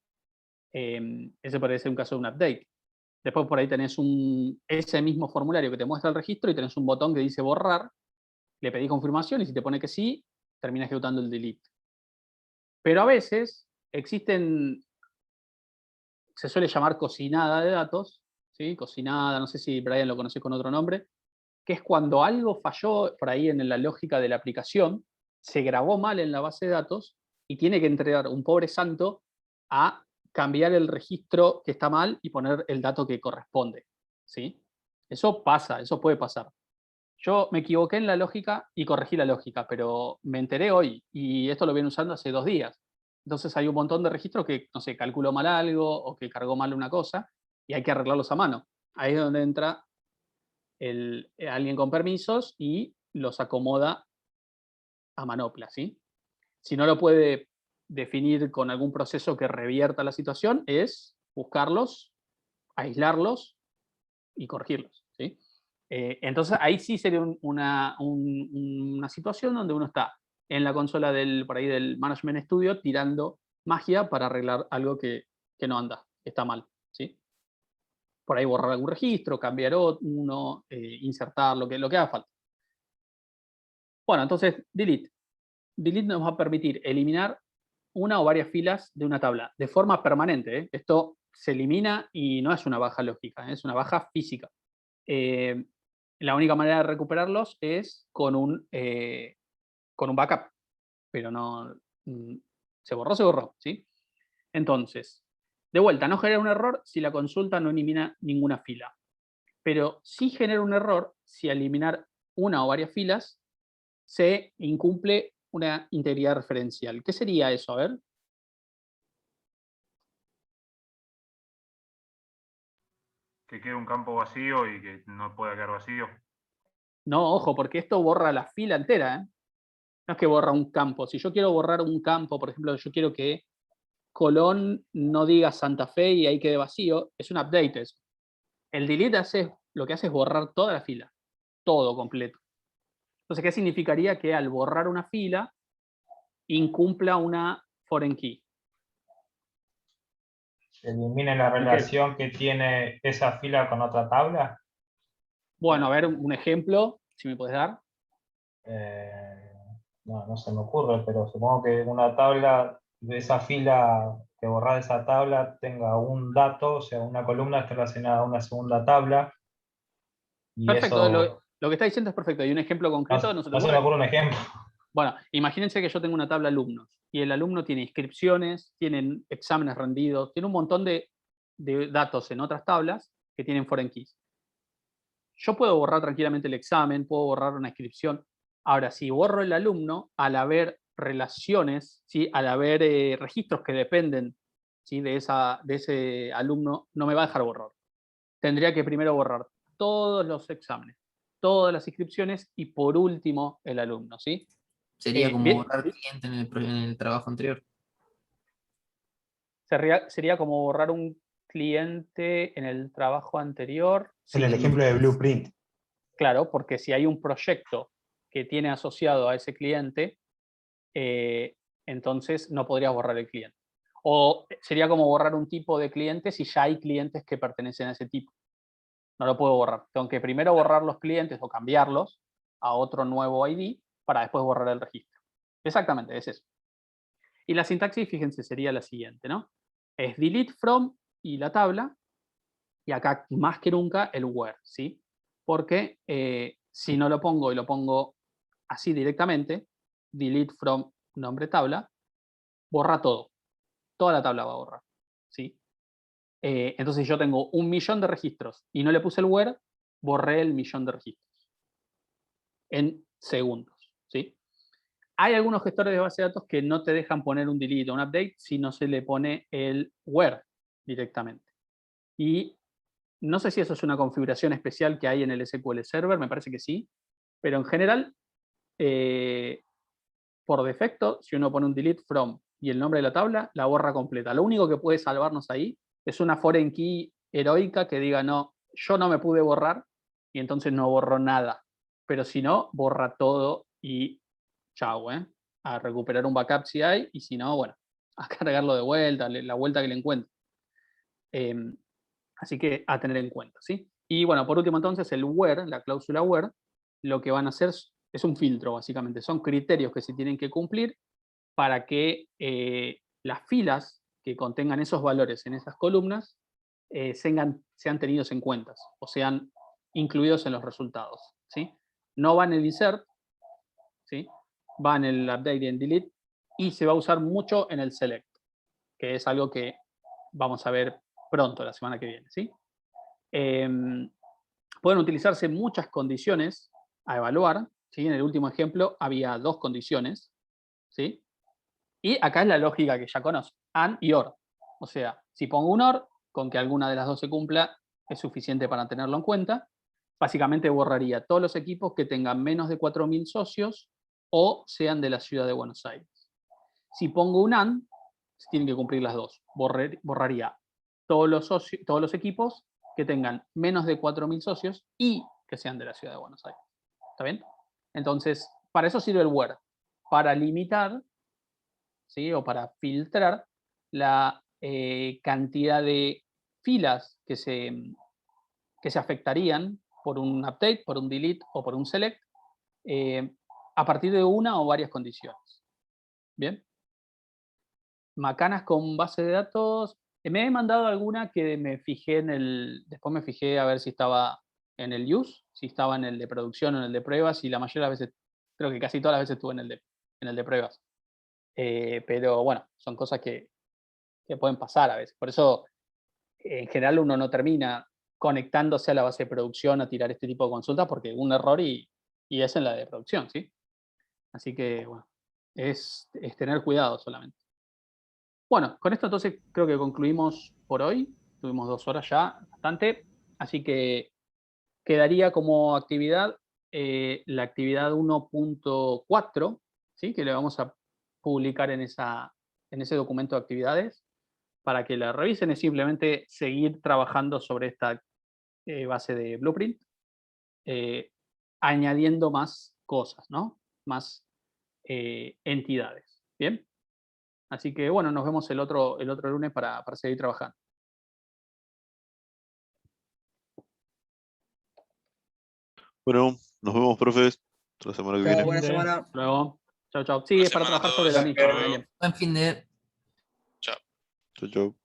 Ese podría ser un caso de un update. Después por ahí tenés ese mismo formulario que te muestra el registro y tenés un botón que dice borrar, le pedís confirmación y si te pone que sí, termina ejecutando el delete. Pero a veces existen, se suele llamar cocinada de datos, ¿sí? Cocinada, no sé si Brian lo conoce con otro nombre, que es cuando algo falló por ahí en la lógica de la aplicación, se grabó mal en la base de datos y tiene que entregar un pobre santo a cambiar el registro que está mal y poner el dato que corresponde, ¿sí? Eso pasa, eso puede pasar. Yo me equivoqué en la lógica y corregí la lógica, pero me enteré hoy y esto lo vienen usando hace 2 días. Entonces hay un montón de registros que, no sé, calculó mal algo o que cargó mal una cosa y hay que arreglarlos a mano. Ahí es donde entra alguien con permisos y los acomoda a manopla, ¿sí? Si no lo puede definir con algún proceso que revierta la situación, es buscarlos, aislarlos y corregirlos, ¿sí? Entonces ahí sí sería una situación donde uno está en la consola por ahí del Management Studio tirando magia para arreglar algo que no anda, que está mal, ¿sí? Por ahí borrar algún registro, cambiar uno, insertar, lo que haga falta. Bueno, entonces, delete. Delete nos va a permitir eliminar una o varias filas de una tabla de forma permanente, ¿eh? Esto se elimina y no es una baja lógica, es una baja física. La única manera de recuperarlos es con un backup, pero no... se borró, ¿sí? Entonces, de vuelta, no genera un error si la consulta no elimina ninguna fila. Pero sí genera un error si al eliminar una o varias filas se incumple una integridad referencial. ¿Qué sería eso? A ver. Que quede un campo vacío y que no pueda quedar vacío. No, ojo, porque esto borra la fila entera, ¿eh? No es que borra un campo. Si yo quiero borrar un campo, por ejemplo, yo quiero que Colón no diga Santa Fe y ahí quede vacío, es un update eso. El delete lo que hace es borrar toda la fila, todo completo. Entonces, ¿qué significaría? Que al borrar una fila, incumpla una foreign key. ¿Elimina la relación que tiene esa fila con otra tabla? Bueno, a ver, un ejemplo, si me puedes dar. No se me ocurre, pero supongo que una tabla de esa fila, que borrar esa tabla tenga un dato, o sea, una columna esté relacionada a una segunda tabla, y Perfecto, eso, lo que está diciendo es perfecto. ¿Y un ejemplo concreto? no se me ocurre un ejemplo. Bueno, imagínense que yo tengo una tabla de alumnos y el alumno tiene inscripciones, tienen exámenes rendidos, tiene un montón de datos en otras tablas que tienen foreign keys. Yo puedo borrar tranquilamente el examen, puedo borrar una inscripción. Ahora, si borro el alumno, al haber relaciones, ¿sí? Al haber registros que dependen, ¿sí? de ese alumno, no me va a dejar borrar. Tendría que primero borrar todos los exámenes, todas las inscripciones y por último el alumno, ¿sí? Sería como bien, borrar cliente en el trabajo anterior. sería como borrar un cliente en el trabajo anterior. En el ejemplo de Blueprint. Claro, porque si hay un proyecto que tiene asociado a ese cliente, entonces no podría borrar el cliente. O sería como borrar un tipo de cliente si ya hay clientes que pertenecen a ese tipo. No lo puedo borrar. Tengo que primero borrar los clientes o cambiarlos a otro nuevo ID para después borrar el registro. Exactamente, es eso. Y la sintaxis, fíjense, sería la siguiente, ¿no? Es delete from y la tabla, y acá más que nunca el where, ¿sí? Porque si no lo pongo y lo pongo así directamente, delete from nombre tabla, borra todo. Toda la tabla va a borrar, ¿sí? Entonces yo tengo 1.000.000 de registros y no le puse el where, borré el 1.000.000 de registros en segundos, ¿sí? Hay algunos gestores de base de datos que no te dejan poner un delete o un update si no se le pone el where directamente. Y no sé si eso es una configuración especial que hay en el SQL Server, me parece que sí, pero en general, por defecto, si uno pone un delete from y el nombre de la tabla, la borra completa. Lo único que puede salvarnos ahí es una foreign key heroica que diga, no, yo no me pude borrar y entonces no borro nada. Pero si no, borra todo y chao, a recuperar un backup si hay, y si no, bueno, a cargarlo de vuelta, la vuelta que le encuentre. Así que a tener en cuenta, ¿sí? Y bueno, por último entonces el where, la cláusula where, lo que van a hacer es un filtro básicamente, son criterios que se tienen que cumplir para que las filas que contengan esos valores en esas columnas sean tenidos en cuenta o sean incluidos en los resultados, ¿sí? No va en el insert, ¿sí? Va en el update y en delete, y se va a usar mucho en el select, que es algo que vamos a ver pronto, la semana que viene, ¿sí? Pueden utilizarse muchas condiciones a evaluar, ¿sí? En el último ejemplo había 2 condiciones, ¿sí? Y acá es la lógica que ya conocen, AND y OR. O sea, si pongo un OR, con que alguna de las dos se cumpla, es suficiente para tenerlo en cuenta. Básicamente borraría todos los equipos que tengan menos de 4.000 socios o sean de la ciudad de Buenos Aires. Si pongo un AND, tienen que cumplir las dos. Borraría todos los equipos que tengan menos de 4.000 socios y que sean de la ciudad de Buenos Aires. ¿Está bien? Entonces, para eso sirve el where, para limitar, ¿sí? O para filtrar la cantidad de filas que se afectarían por un update, por un delete o por un select, a partir de una o varias condiciones. ¿Bien? Macanas con base de datos. Me he mandado alguna que me fijé después me fijé a ver si estaba en el use, si estaba en el de producción o en el de pruebas, y la mayoría de las veces, creo que casi todas las veces estuve en el de pruebas. Pero bueno, son cosas que pueden pasar a veces. Por eso, en general, uno no termina conectándose a la base de producción a tirar este tipo de consultas, porque un error y es en la de producción, ¿sí? Así que, bueno, es tener cuidado solamente. Bueno, con esto entonces creo que concluimos por hoy. Tuvimos 2 horas ya, bastante. Así que quedaría como actividad la actividad 1.4, ¿sí? Que le vamos a publicar en ese documento de actividades para que la revisen. Es simplemente seguir trabajando sobre esta base de Blueprint, añadiendo más cosas, ¿no? Más entidades. ¿Bien? Así que bueno, nos vemos el otro lunes para seguir trabajando. Bueno, nos vemos, profes. Hasta la semana que Chao, viene. buena semana. Luego. Chao, chao. Sí, es para trabajar sobre la misma. Buen fin de. Chau, chau.